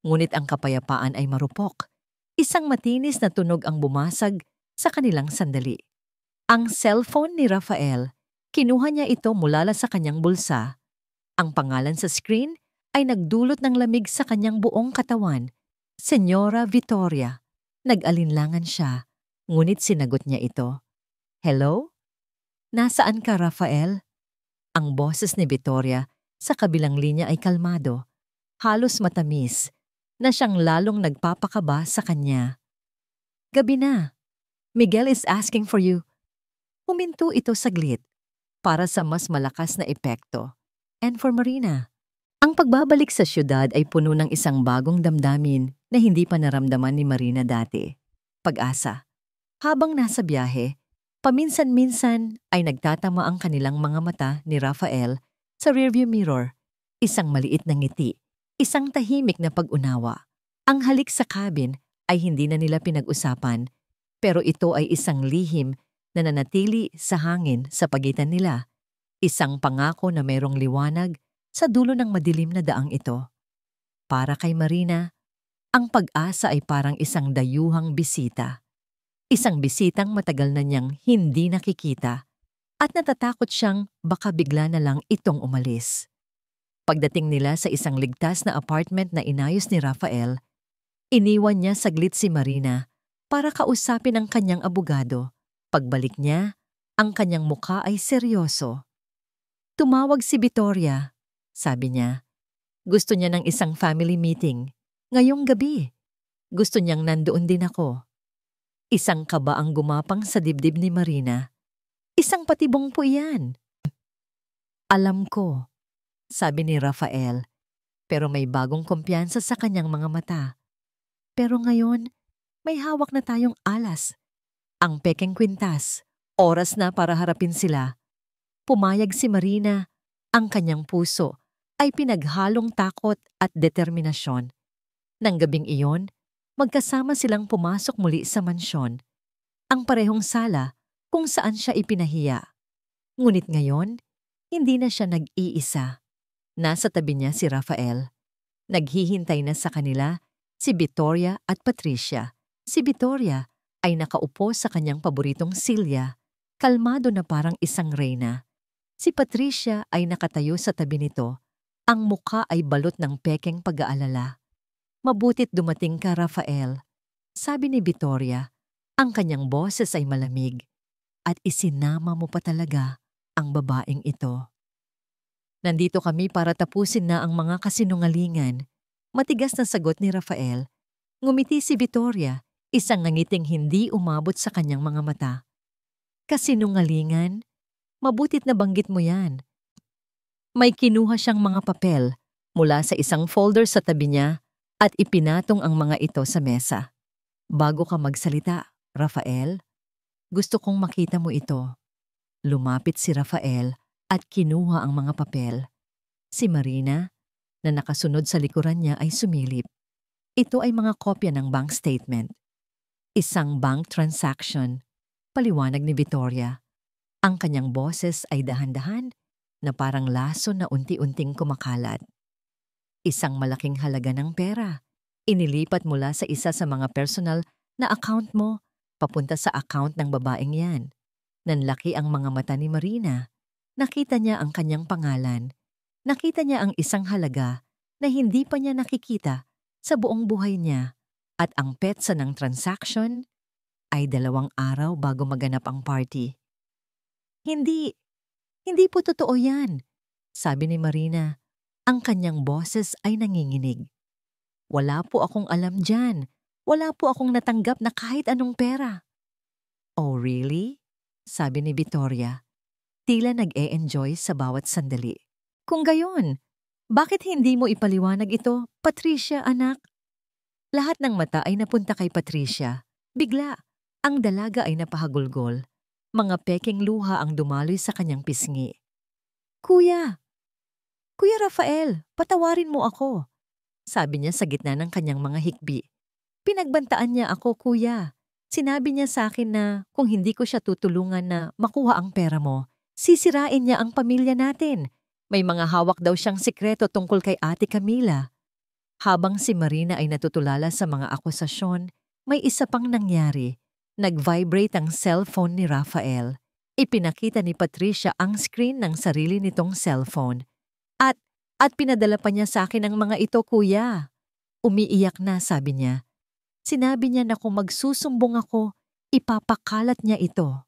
Ngunit ang kapayapaan ay marupok. Isang matinis na tunog ang bumasag sa kanilang sandali. Ang cellphone ni Rafael, kinuha niya ito mula sa kanyang bulsa. Ang pangalan sa screen ay nagdulot ng lamig sa kanyang buong katawan. Senyora Vittoria. Nag-alinlangan siya, ngunit sinagot niya ito. Hello? Nasaan ka, Rafael? Ang boses ni Vittoria sa kabilang linya ay kalmado, halos matamis, na siyang lalong nagpapakaba sa kanya. Gabi na. Miguel is asking for you. Huminto ito saglit para sa mas malakas na epekto. And for Marina, ang pagbabalik sa syudad ay puno ng isang bagong damdamin na hindi pa naramdaman ni Marina dati. Pag-asa. Habang nasa biyahe, paminsan-minsan ay nagtatama ang kanilang mga mata ni Rafael sa rearview mirror. Isang maliit na ngiti, isang tahimik na pag-unawa. Ang halik sa cabin ay hindi na nila pinag-usapan, pero ito ay isang lihim na nanatili sa hangin sa pagitan nila. Isang pangako na mayroong liwanag sa dulo ng madilim na daang ito. Para kay Marina, ang pag-asa ay parang isang dayuhang bisita. Isang bisitang matagal na niyang hindi nakikita at natatakot siyang baka bigla na lang itong umalis. Pagdating nila sa isang ligtas na apartment na inayos ni Rafael, iniwan niya saglit si Marina para kausapin ang kanyang abogado. Pagbalik niya, ang kanyang mukha ay seryoso. Tumawag si Vittoria, sabi niya. Gusto niya ng isang family meeting. Ngayong gabi. Gusto niyang nandoon din ako. Isang kaba ang gumapang sa dibdib ni Marina. Isang patibong po iyan. Alam ko, sabi ni Rafael, pero may bagong kumpiyansa sa kanyang mga mata. Pero ngayon, may hawak na tayong alas. Ang pekeng kwintas, oras na para harapin sila. Pumayag si Marina, ang kanyang puso ay pinaghalong takot at determinasyon. Nang gabing iyon, magkasama silang pumasok muli sa mansyon, ang parehong sala kung saan siya ipinahiya. Ngunit ngayon, hindi na siya nag-iisa. Nasa tabi niya si Rafael. Naghihintay na sa kanila si Vittoria at Patricia. Si Vittoria ay nakaupo sa kanyang paboritong silya, kalmado na parang isang reyna. Si Patricia ay nakatayo sa tabi nito, ang mukha ay balot ng pekeng pag-aalala. Mabutit dumating ka, Rafael, sabi ni Vittoria. Ang kanyang boses ay malamig, at isinama mo pa talaga ang babaeng ito. Nandito kami para tapusin na ang mga kasinungalingan. Matigas na sagot ni Rafael. Ngumiti si Vittoria, isang nangiting hindi umabot sa kanyang mga mata. Kasinungalingan? Mabutit na banggit mo yan. May kinuha siyang mga papel mula sa isang folder sa tabi niya at ipinatong ang mga ito sa mesa. Bago ka magsalita, Rafael, gusto kong makita mo ito. Lumapit si Rafael at kinuha ang mga papel. Si Marina, na nakasunod sa likuran niya ay sumilip. Ito ay mga kopya ng bank statement. Isang bank transaction, paliwanag ni Victoria. Ang kanyang boses ay dahan-dahan na parang laso na unti-unting kumakalat. Isang malaking halaga ng pera. Inilipat mula sa isa sa mga personal na account mo papunta sa account ng babaeng yan. Nanlaki ang mga mata ni Marina. Nakita niya ang kanyang pangalan. Nakita niya ang isang halaga na hindi pa niya nakikita sa buong buhay niya. At ang petsa ng transaction ay 2 araw bago maganap ang party. Hindi po totoo yan, sabi ni Marina. Ang kanyang boses ay nanginginig. Wala po akong alam dyan. Wala po akong natanggap na kahit anong pera. Oh really? Sabi ni Victoria. Tila nag-e-enjoy sa bawat sandali. Kung gayon, bakit hindi mo ipaliwanag ito, Patricia anak? Lahat ng mata ay napunta kay Patricia. Bigla, ang dalaga ay napahagulgol. Mga peking luha ang dumaloy sa kanyang pisngi. Kuya Rafael, patawarin mo ako, sabi niya sa gitna ng kanyang mga hikbi. Pinagbantaan niya ako, kuya. Sinabi niya sa akin na kung hindi ko siya tutulungan na makuha ang pera mo, sisirain niya ang pamilya natin. May mga hawak daw siyang sikreto tungkol kay Ate Camila. Habang si Marina ay natutulala sa mga akusasyon, may isa pang nangyari. Nag-vibrate ang cellphone ni Rafael. Ipinakita ni Patricia ang screen ng sarili nitong cellphone. At pinadala pa niya sa akin ang mga ito, kuya. Umiiyak na, sabi niya. Sinabi niya na kung magsusumbong ako, ipapakalat niya ito.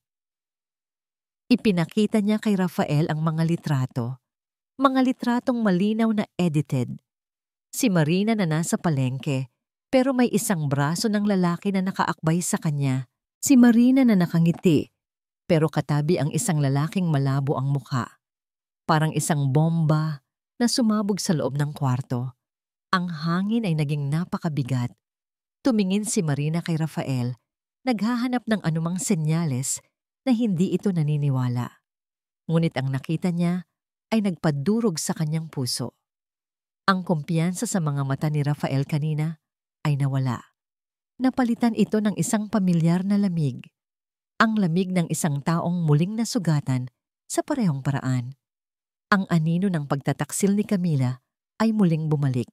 Ipinakita niya kay Rafael ang mga litrato. Mga litratong malinaw na edited. Si Marina na nasa palengke, pero may isang braso ng lalaki na nakaakbay sa kanya. Si Marina na nakangiti, pero katabi ang isang lalaking malabo ang mukha. Parang isang bomba na sumabog sa loob ng kwarto. Ang hangin ay naging napakabigat. Tumingin si Marina kay Rafael, naghahanap ng anumang senyales na hindi ito naniniwala. Ngunit ang nakita niya ay nagpadurog sa kanyang puso. Ang kumpiyansa sa mga mata ni Rafael kanina ay nawala. Napalitan ito ng isang pamilyar na lamig. Ang lamig ng isang taong muling nasugatan sa parehong paraan. Ang anino ng pagtataksil ni Camila ay muling bumalik.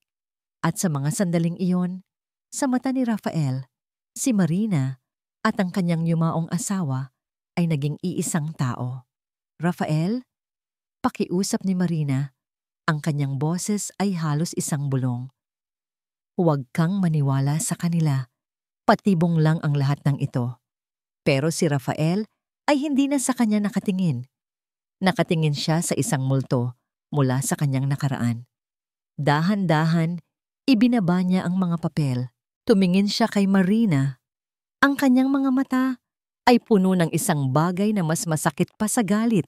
At sa mga sandaling iyon, sa mata ni Rafael, si Marina at ang kanyang yumaong asawa ay naging iisang tao. Rafael, pakiusap ni Marina. Ang kanyang boses ay halos isang bulong. Huwag kang maniwala sa kanila. Patibong lang ang lahat ng ito. Pero si Rafael ay hindi na sa kanya nakatingin. Nakatingin siya sa isang multo mula sa kanyang nakaraan. Dahan-dahan, ibinaba niya ang mga papel. Tumingin siya kay Marina. Ang kanyang mga mata ay puno ng isang bagay na mas masakit pa sa galit.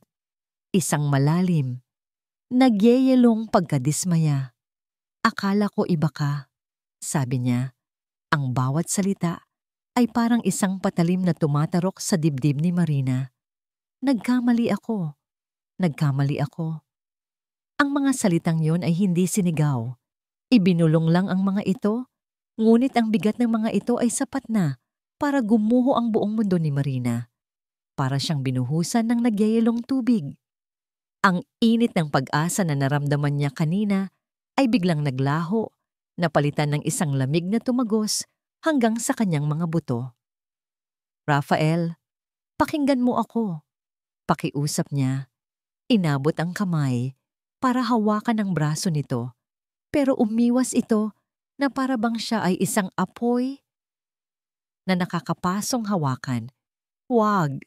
Isang malalim, nagyeyelong pagkadismaya. Akala ko iba ka, sabi niya. Ang bawat salita ay parang isang patalim na tumatarok sa dibdib ni Marina. Nagkamali ako. Ang mga salitang yon ay hindi sinigaw. Ibinulong lang ang mga ito, ngunit ang bigat ng mga ito ay sapat na para gumuho ang buong mundo ni Marina. Para siyang binuhusan ng nagyayelong tubig. Ang init ng pag-asa na naramdaman niya kanina ay biglang naglaho, napalitan ng isang lamig na tumagos hanggang sa kanyang mga buto. Rafael, pakinggan mo ako. Pakiusap niya. Inabot ang kamay para hawakan ang braso nito, pero umiwas ito na para bang siya ay isang apoy na nakakapasong hawakan. Wag,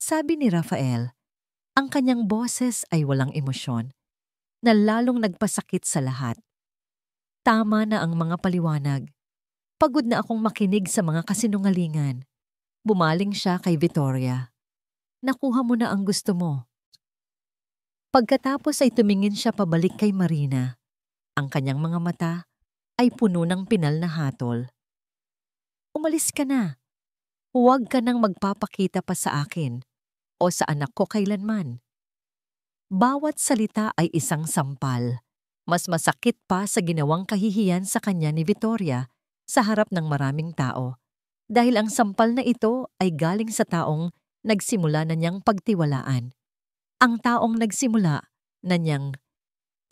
sabi ni Rafael. Ang kanyang boses ay walang emosyon, na lalong nagpasakit sa lahat. Tama na ang mga paliwanag. Pagod na akong makinig sa mga kasinungalingan. Bumaling siya kay Victoria. Nakuha mo na ang gusto mo. Pagkatapos ay tumingin siya pabalik kay Marina. Ang kanyang mga mata ay puno ng pinal na hatol. Umalis ka na. Huwag ka nang magpapakita pa sa akin o sa anak ko kailanman. Bawat salita ay isang sampal. Mas masakit pa sa ginawang kahihiyan sa kanya ni Vittoria sa harap ng maraming tao dahil ang sampal na ito ay galing sa taong nagsimula na niyang pagtiwalaan. Ang taong nagsimula na niyang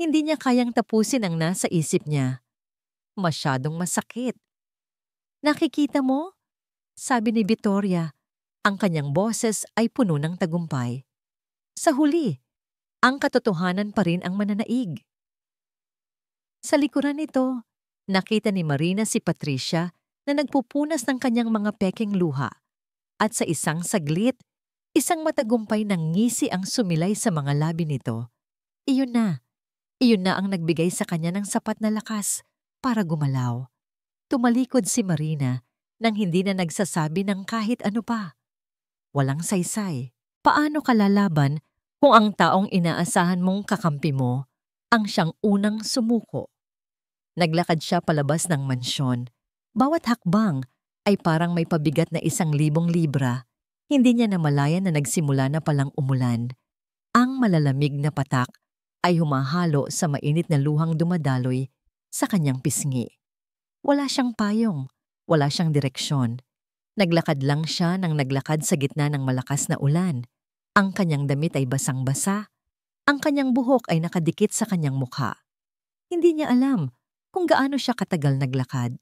hindi niya kayang tapusin ang nasa isip niya. Masyadong masakit. Nakikita mo? Sabi ni Vittoria, ang kanyang boses ay puno ng tagumpay. Sa huli, ang katotohanan pa rin ang mananaig. Sa likuran nito, nakita ni Marina si Patricia na nagpupunas ng kanyang mga pekeng luha at sa isang saglit, isang matagumpay ng ngisi ang sumilay sa mga labi nito. Iyon na ang nagbigay sa kanya ng sapat na lakas para gumalaw. Tumalikod si Marina nang hindi na nagsasabi ng kahit ano pa. Walang saysay. Paano ka lalaban kung ang taong inaasahan mong kakampi mo ang siyang unang sumuko? Naglakad siya palabas ng mansyon. Bawat hakbang ay parang may pabigat na 1,000 libra. Hindi niya namalayan na nagsimula na palang umulan. Ang malalamig na patak ay humahalo sa mainit na luhang dumadaloy sa kanyang pisngi. Wala siyang payong, wala siyang direksyon. Naglakad lang siya nang naglakad sa gitna ng malakas na ulan. Ang kanyang damit ay basang-basa. Ang kanyang buhok ay nakadikit sa kanyang mukha. Hindi niya alam kung gaano siya katagal naglakad.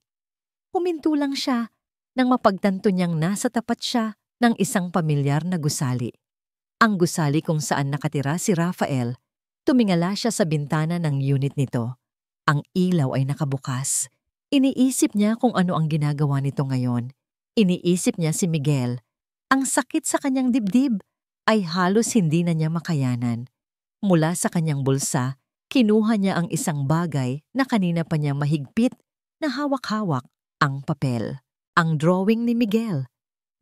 Huminto lang siya nang mapagtanto niyang nasa tapat siya ng isang pamilyar na gusali. Ang gusali kung saan nakatira si Rafael. Tumingala siya sa bintana ng unit nito. Ang ilaw ay nakabukas. Iniisip niya kung ano ang ginagawa nito ngayon. Iniisip niya si Miguel. Ang sakit sa kanyang dibdib ay halos hindi na niya makayanan. Mula sa kanyang bulsa, kinuha niya ang isang bagay na kanina pa niya mahigpit na hawak-hawak, ang papel. Ang drawing ni Miguel.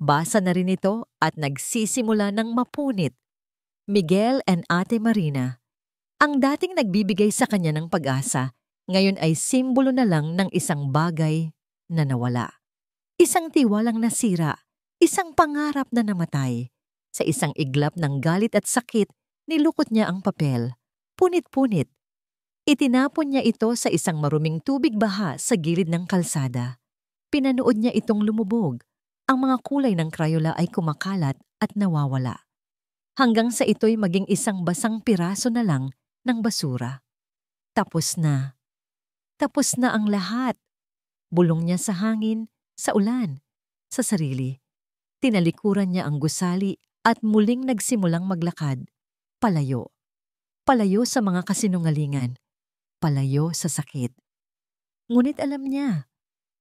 Basa na rin ito at nagsisimula ng mapunit. Miguel and Ate Marina. Ang dating nagbibigay sa kanya ng pag-asa, ngayon ay simbolo na lang ng isang bagay na nawala. Isang tiwalang nasira, isang pangarap na namatay. Sa isang iglap ng galit at sakit, nilukot niya ang papel. Punit-punit. Itinapon niya ito sa isang maruming tubig baha sa gilid ng kalsada. Pinanood niya itong lumubog. Ang mga kulay ng Crayola ay kumakalat at nawawala. Hanggang sa ito'y maging isang basang piraso na lang ng basura. Tapos na. Tapos na ang lahat. Bulong niya sa hangin, sa ulan, sa sarili. Tinalikuran niya ang gusali at muling nagsimulang maglakad. Palayo. Palayo sa mga kasinungalingan. Palayo sa sakit. Ngunit alam niya,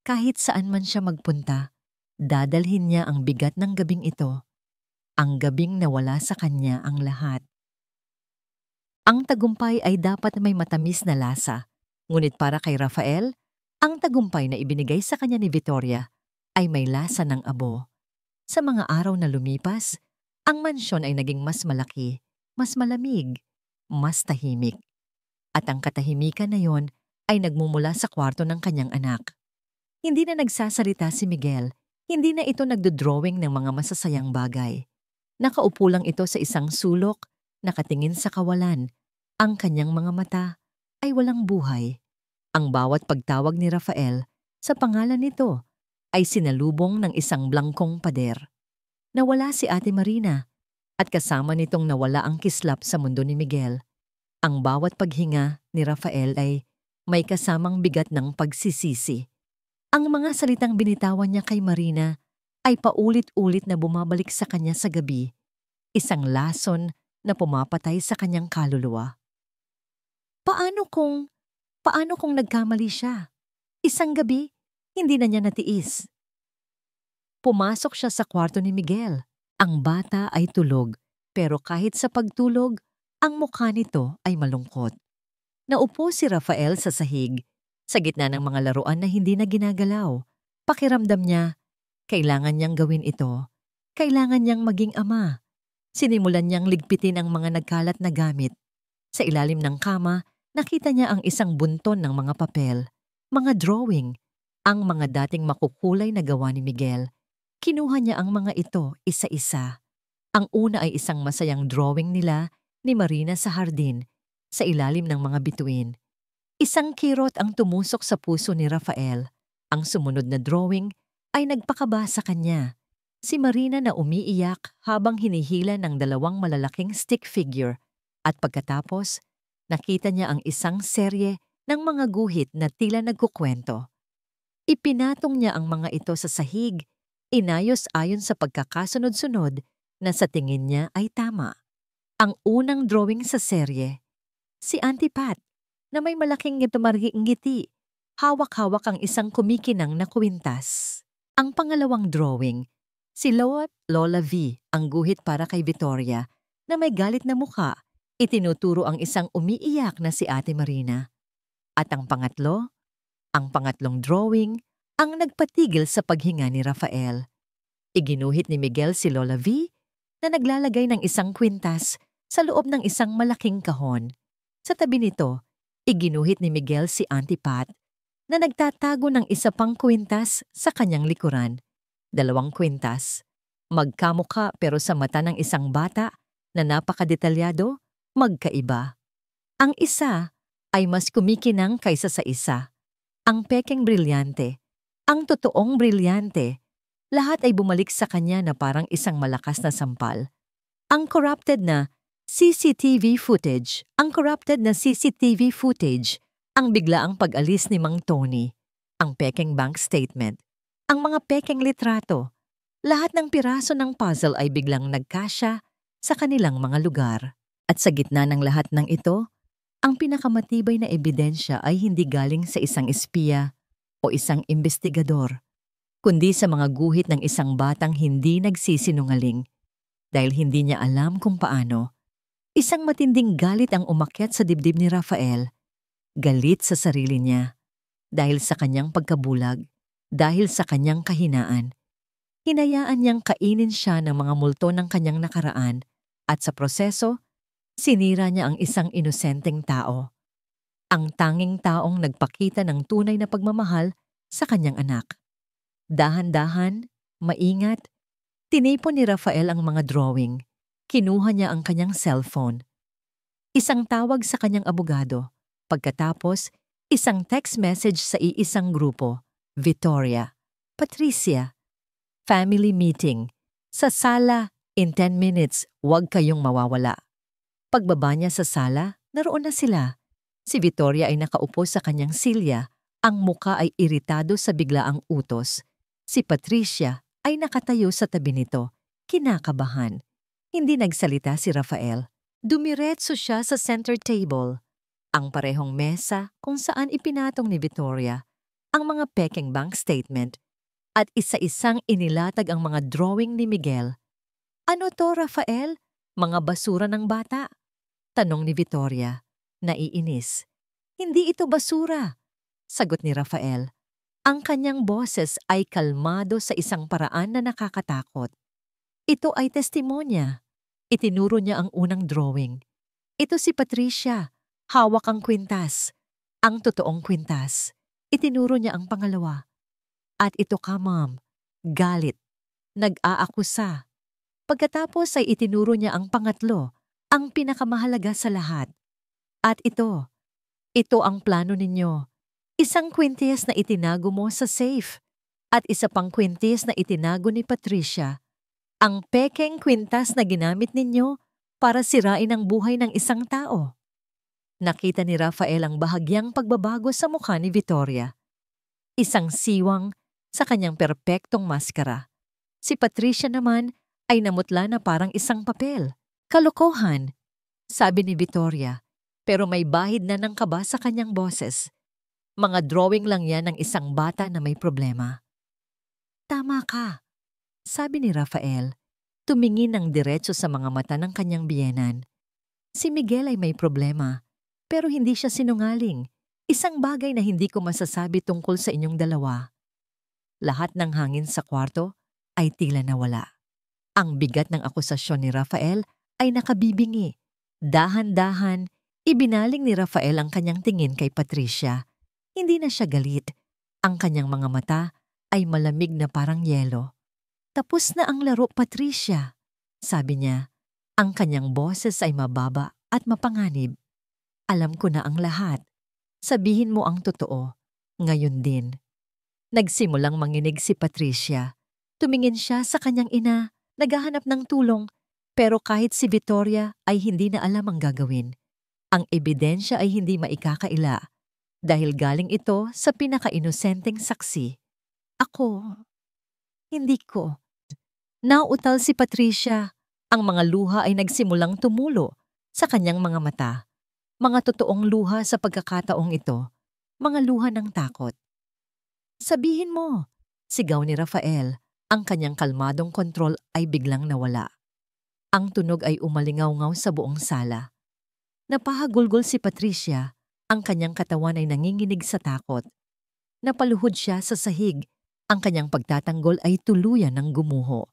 kahit saan man siya magpunta, dadalhin niya ang bigat ng gabing ito. Ang gabing nawala sa kanya ang lahat. Ang tagumpay ay dapat may matamis na lasa. Ngunit para kay Rafael, ang tagumpay na ibinigay sa kanya ni Vittoria ay may lasa ng abo. Sa mga araw na lumipas, ang mansyon ay naging mas malaki, mas malamig, mas tahimik. At ang katahimikan na yon ay nagmumula sa kwarto ng kanyang anak. Hindi na nagsasalita si Miguel, hindi na ito nagdodrawing ng mga masasayang bagay. Nakaupo lang ito sa isang sulok, nakatingin sa kawalan. Ang kanyang mga mata ay walang buhay. Ang bawat pagtawag ni Rafael sa pangalan nito ay sinalubong ng isang blangkong pader. Nawala si Ate Marina at kasama nitong nawala ang kislap sa mundo ni Miguel. Ang bawat paghinga ni Rafael ay may kasamang bigat ng pagsisisi. Ang mga salitang binitawan niya kay Marina ay paulit-ulit na bumabalik sa kanya sa gabi, isang lason na pumapatay sa kanyang kaluluwa. Paano kung nagkamali siya? Isang gabi, hindi na niya natiis. Pumasok siya sa kwarto ni Miguel. Ang bata ay tulog, pero kahit sa pagtulog, ang mukha nito ay malungkot. Naupo si Rafael sa sahig, sa gitna ng mga laruan na hindi na ginagalaw. Pakiramdam niya, kailangan niyang gawin ito. Kailangan niyang maging ama. Sinimulan niyang ligpitin ang mga nagkalat na gamit. Sa ilalim ng kama, nakita niya ang isang bunton ng mga papel, mga drawing, ang mga dating makukulay na gawa ni Miguel. Kinuha niya ang mga ito isa-isa. Ang una ay isang masayang drawing nila ni Marina sa hardin, sa ilalim ng mga bituin. Isang kirot ang tumusok sa puso ni Rafael. Ang sumunod na drawing ay nagpakaba sa kanya. Si Marina na umiiyak habang hinihila ng dalawang malalaking stick figure at pagkatapos, nakita niya ang isang serye ng mga guhit na tila nagkukwento. Ipinatong niya ang mga ito sa sahig, inayos ayon sa pagkakasunod-sunod na sa tingin niya ay tama. Ang unang drawing sa serye, si Auntie Pat, na may malaking ngiti, hawak-hawak ang isang kumikinang na kwintas. Ang pangalawang drawing, si Lola V, ang guhit para kay Victoria, na may galit na muka, itinuturo ang isang umiiyak na si Ate Marina. At ang pangatlong drawing, ang nagpatigil sa paghinga ni Rafael. Iginuhit ni Miguel si Lola V na naglalagay ng isang kwintas sa loob ng isang malaking kahon. Sa tabi nito, iginuhit ni Miguel si Auntie Pat na nagtatago ng isa pang kwintas sa kanyang likuran. 2 kwintas, magkamukha pero sa mata ng isang bata na napakadetalyado, magkaiba. Ang isa ay mas kumikinang kaysa sa isa. Ang pekeng brilyante, ang totoong brilyante, lahat ay bumalik sa kanya na parang isang malakas na sampal. Ang corrupted na CCTV footage, ang biglaang pag-alis ni Mang Tony, ang pekeng bank statement, ang mga pekeng litrato, lahat ng piraso ng puzzle ay biglang nagkasya sa kanilang mga lugar. At sa gitna ng lahat ng ito, ang pinakamatibay na ebidensya ay hindi galing sa isang espiya o isang investigador, kundi sa mga guhit ng isang batang hindi nagsisinungaling dahil hindi niya alam kung paano. Isang matinding galit ang umakyat sa dibdib ni Rafael. Galit sa sarili niya dahil sa kanyang pagkabulag, dahil sa kanyang kahinaan. Hinayaan niyang kainin siya ng mga multo ng kanyang nakaraan at sa proseso, sinira niya ang isang inosenteng tao. Ang tanging taong nagpakita ng tunay na pagmamahal sa kanyang anak. Dahan-dahan, maingat, tinipon ni Rafael ang mga drawing. Kinuha niya ang kanyang cellphone. Isang tawag sa kanyang abogado. Pagkatapos, isang text message sa iisang grupo. Victoria, Patricia, family meeting. Sa sala, in 10 minutes, huwag kayong mawawala. Pagbaba niya sa sala, naroon na sila. Si Victoria ay nakaupo sa kanyang silya. Ang muka ay iritado sa biglaang utos. Si Patricia ay nakatayo sa tabi nito, kinakabahan. Hindi nagsalita si Rafael. Dumiretso siya sa center table, ang parehong mesa kung saan ipinatong ni Victoria ang mga pekeng bank statement at isa-isang inilatag ang mga drawing ni Miguel. Ano to, Rafael? Mga basura ng bata? Tanong ni Victoria, naiinis. Hindi ito basura, sagot ni Rafael. Ang kanyang boses ay kalmado sa isang paraan na nakakatakot. Ito ay testimonya. Itinuro niya ang unang drawing. Ito si Patricia, hawak ang kwintas. Ang totoong kwintas. Itinuro niya ang pangalawa. At ito ka, Ma'am. Galit. Nag-aakusa. Pagkatapos ay itinuro niya ang pangatlo, ang pinakamahalaga sa lahat. At ito ang plano ninyo. Isang kwintas na itinago mo sa safe. At isa pang kwintas na itinago ni Patricia. Ang pekeng kwintas na ginamit ninyo para sirain ang buhay ng isang tao. Nakita ni Rafael ang bahagyang pagbabago sa mukha ni Victoria. Isang siwang sa kanyang perpektong maskara. Si Patricia naman ay namutla na parang isang papel. Kalokohan, sabi ni Victoria, pero may bahid na ng kaba sa kanyang boses. Mga drawing lang yan ng isang bata na may problema. Tama ka, sabi ni Rafael, tumingin ng diretso sa mga mata ng kanyang biyenan. Si Miguel ay may problema, pero hindi siya sinungaling. Isang bagay na hindi ko masasabi tungkol sa inyong dalawa. Lahat ng hangin sa kwarto ay tila nawala. Ang bigat ng akusasyon ni Rafael ay nakabibingi. Dahan-dahan, ibinaling ni Rafael ang kanyang tingin kay Patricia. Hindi na siya galit. Ang kanyang mga mata ay malamig na parang yelo. Tapos na ang laro, Patricia, sabi niya. Ang kanyang boses ay mababa at mapanganib. Alam ko na ang lahat. Sabihin mo ang totoo. Ngayon din. Nagsimulang manginig si Patricia. Tumingin siya sa kanyang ina, naghahanap ng tulong, pero kahit si Victoria ay hindi na alam ang gagawin. Ang ebidensya ay hindi maikakaila dahil galing ito sa pinaka-inosenteng saksi. Ako, hindi ko. Nauutal si Patricia. Ang mga luha ay nagsimulang tumulo sa kanyang mga mata. Mga totoong luha sa pagkakataong ito. Mga luha ng takot. Sabihin mo, sigaw ni Rafael. Ang kanyang kalmadong kontrol ay biglang nawala. Ang tunog ay umalingaw-ngaw sa buong sala. Napahagulgol si Patricia. Ang kanyang katawan ay nanginginig sa takot. Napaluhod siya sa sahig. Ang kanyang pagtatanggol ay tuluyan ng gumuho.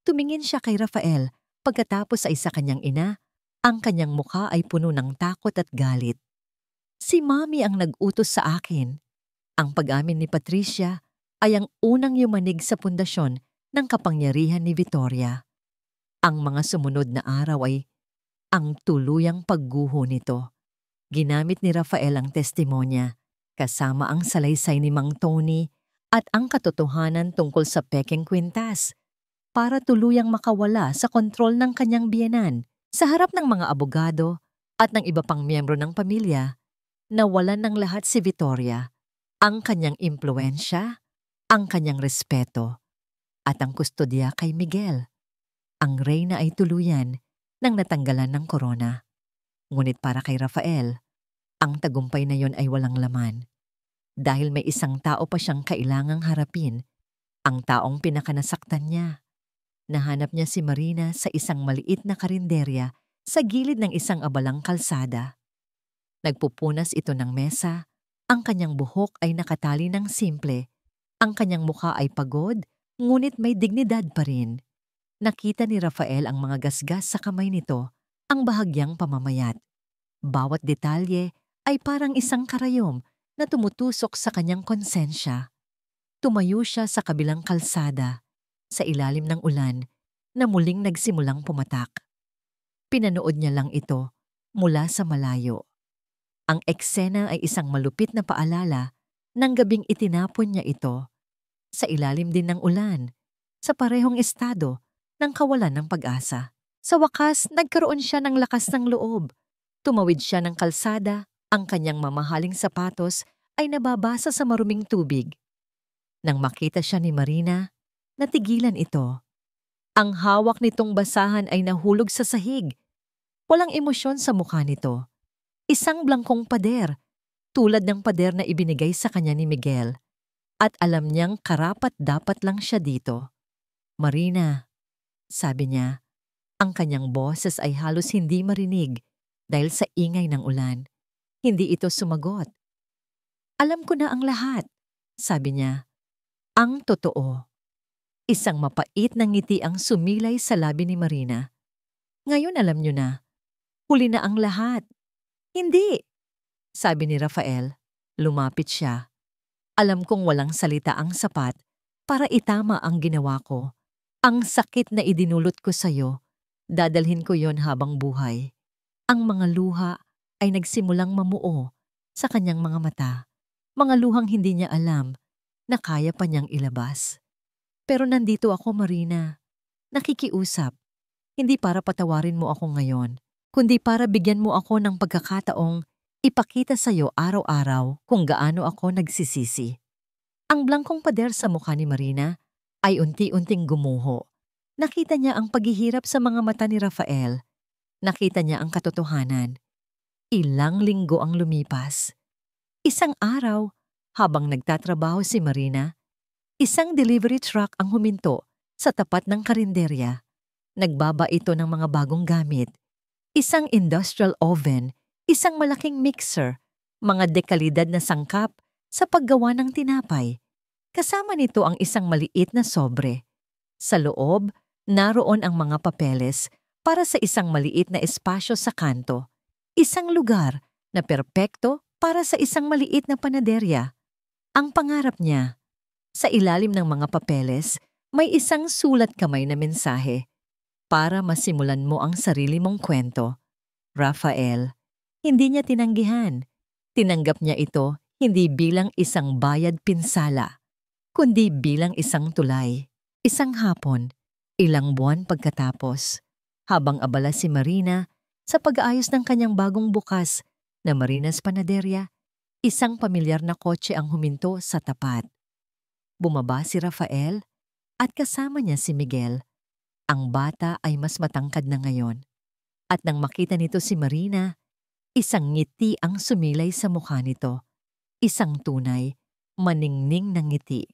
Tumingin siya kay Rafael, pagkatapos ay sa kanyang ina, ang kanyang mukha ay puno ng takot at galit. Si Mami ang nag-utos sa akin. Ang pag-amin ni Patricia ay ang unang yumanig sa pundasyon ng kapangyarihan ni Victoria. Ang mga sumunod na araw ay ang tuluyang pagguho nito. Ginamit ni Rafael ang testimonya, kasama ang salaysay ni Mang Tony at ang katotohanan tungkol sa pekeng kwintas, para tuluyang makawala sa kontrol ng kanyang biyenan sa harap ng mga abogado at ng iba pang miyembro ng pamilya. Nawalan ng lahat si Victoria, ang kanyang impluensya, ang kanyang respeto, at ang kustodya kay Miguel. Ang reyna ay tuluyan nang natanggalan ng korona. Ngunit para kay Rafael, ang tagumpay na yon ay walang laman. Dahil may isang tao pa siyang kailangang harapin, ang taong pinakanasaktan niya. Nahanap niya si Marina sa isang maliit na karinderya sa gilid ng isang abalang kalsada. Nagpupunas ito ng mesa, ang kanyang buhok ay nakatali ng simple, ang kanyang mukha ay pagod, ngunit may dignidad pa rin. Nakita ni Rafael ang mga gasgas sa kamay nito, ang bahagyang pamamayat. Bawat detalye ay parang isang karayom na tumutusok sa kanyang konsensya. Tumayo siya sa kabilang kalsada, sa ilalim ng ulan, na muling nagsimulang pumatak. Pinanood niya lang ito mula sa malayo. Ang eksena ay isang malupit na paalala ng gabing itinapon niya ito sa ilalim din ng ulan, sa parehong estado ng kawalan ng pag-asa. Sa wakas, nagkaroon siya ng lakas ng loob. Tumawid siya ng kalsada, ang kanyang mamahaling sapatos ay nababasa sa maruming tubig. Nang makita siya ni Marina, natigilan ito. Ang hawak nitong basahan ay nahulog sa sahig. Walang emosyon sa mukha nito. Isang blangkong pader, tulad ng pader na ibinigay sa kanya ni Miguel. At alam niyang karapat-dapat lang siya dito. Marina, sabi niya, ang kanyang boses ay halos hindi marinig dahil sa ingay ng ulan. Hindi ito sumagot. Alam ko na ang lahat, sabi niya. Ang totoo. Isang mapait na ngiti ang sumilay sa labi ni Marina. Ngayon alam niyo na. Huli na ang lahat. Hindi, sabi ni Rafael. Lumapit siya. Alam kong walang salita ang sapat para itama ang ginawa ko. Ang sakit na idinulot ko sa'yo, dadalhin ko yon habang buhay. Ang mga luha ay nagsimulang mamuo sa kanyang mga mata. Mga luhang hindi niya alam na kaya pa niyang ilabas. Pero nandito ako, Marina. Nakikiusap. Hindi para patawarin mo ako ngayon, kundi para bigyan mo ako ng pagkakataong ipakita sa'yo araw-araw kung gaano ako nagsisisi. Ang blangkong pader sa mukha ni Marina ay unti-unting gumuho. Nakita niya ang paghihirap sa mga mata ni Rafael. Nakita niya ang katotohanan. Ilang linggo ang lumipas. Isang araw, habang nagtatrabaho si Marina, isang delivery truck ang huminto sa tapat ng karinderya. Nagbaba ito ng mga bagong gamit. Isang industrial oven, isang malaking mixer, mga dekalidad na sangkap sa paggawa ng tinapay. Kasama nito ang isang maliit na sobre. Sa loob, naroon ang mga papeles para sa isang maliit na espasyo sa kanto. Isang lugar na perpekto para sa isang maliit na panaderya. Ang pangarap niya, sa ilalim ng mga papeles, may isang sulat kamay na mensahe. Para masimulan mo ang sarili mong kwento. Rafael, hindi niya tinanggihan. Tinanggap niya ito hindi bilang isang bayad pinsala, kundi bilang isang tulay. Isang hapon, ilang buwan pagkatapos, habang abala si Marina sa pag-aayos ng kanyang bagong bukas na Marina's Panaderia, isang pamilyar na kotse ang huminto sa tapat. Bumaba si Rafael at kasama niya si Miguel. Ang bata ay mas matangkad na ngayon. At nang makita nito si Marina, isang ngiti ang sumilay sa mukha nito. Isang tunay, maningning na ngiti.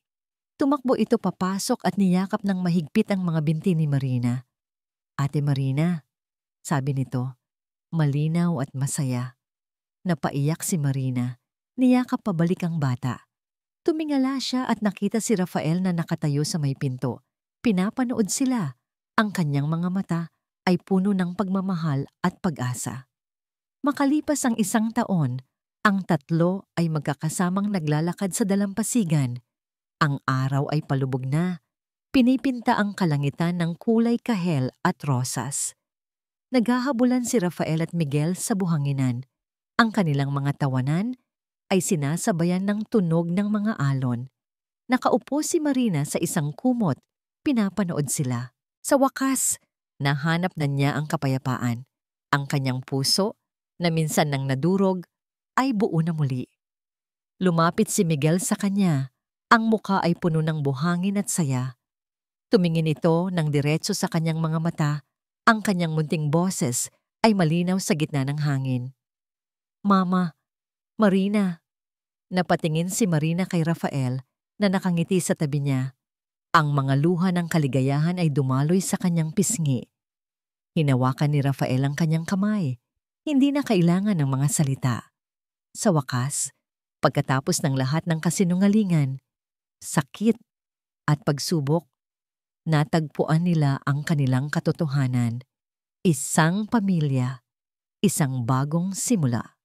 Tumakbo ito papasok at niyakap ng mahigpit ang mga binti ni Marina. "Ate Marina," sabi nito, malinaw at masaya. Napaiyak si Marina. Niyakap pabalik ang bata. Tumingala siya at nakita si Rafael na nakatayo sa may pinto. Pinapanood sila. Ang kanyang mga mata ay puno ng pagmamahal at pag-asa. Makalipas ang 1 taon, ang tatlo ay magkakasamang naglalakad sa dalampasigan. Ang araw ay palubog na. Pinipinta ang kalangitan ng kulay kahel at rosas. Naghahabulan si Rafael at Miguel sa buhanginan. Ang kanilang mga tawanan ay sinasabayan ng tunog ng mga alon. Nakaupo si Marina sa isang kumot. Pinapanood sila. Sa wakas, nahanap na niya ang kapayapaan. Ang kanyang puso, na minsan nang nadurog, ay buo na muli. Lumapit si Miguel sa kanya. Ang muka ay puno ng buhangin at saya. Tumingin ito ng diretso sa kanyang mga mata. Ang kanyang munting boses ay malinaw sa gitna ng hangin. "Mama, Marina." Napatingin si Marina kay Rafael na nakangiti sa tabi niya. Ang mga luha ng kaligayahan ay dumaloy sa kanyang pisngi. Hinawakan ni Rafael ang kanyang kamay. Hindi na kailangan ng mga salita. Sa wakas, pagkatapos ng lahat ng kasinungalingan, sakit at pagsubok, natagpuan nila ang kanilang katotohanan. Isang pamilya, isang bagong simula.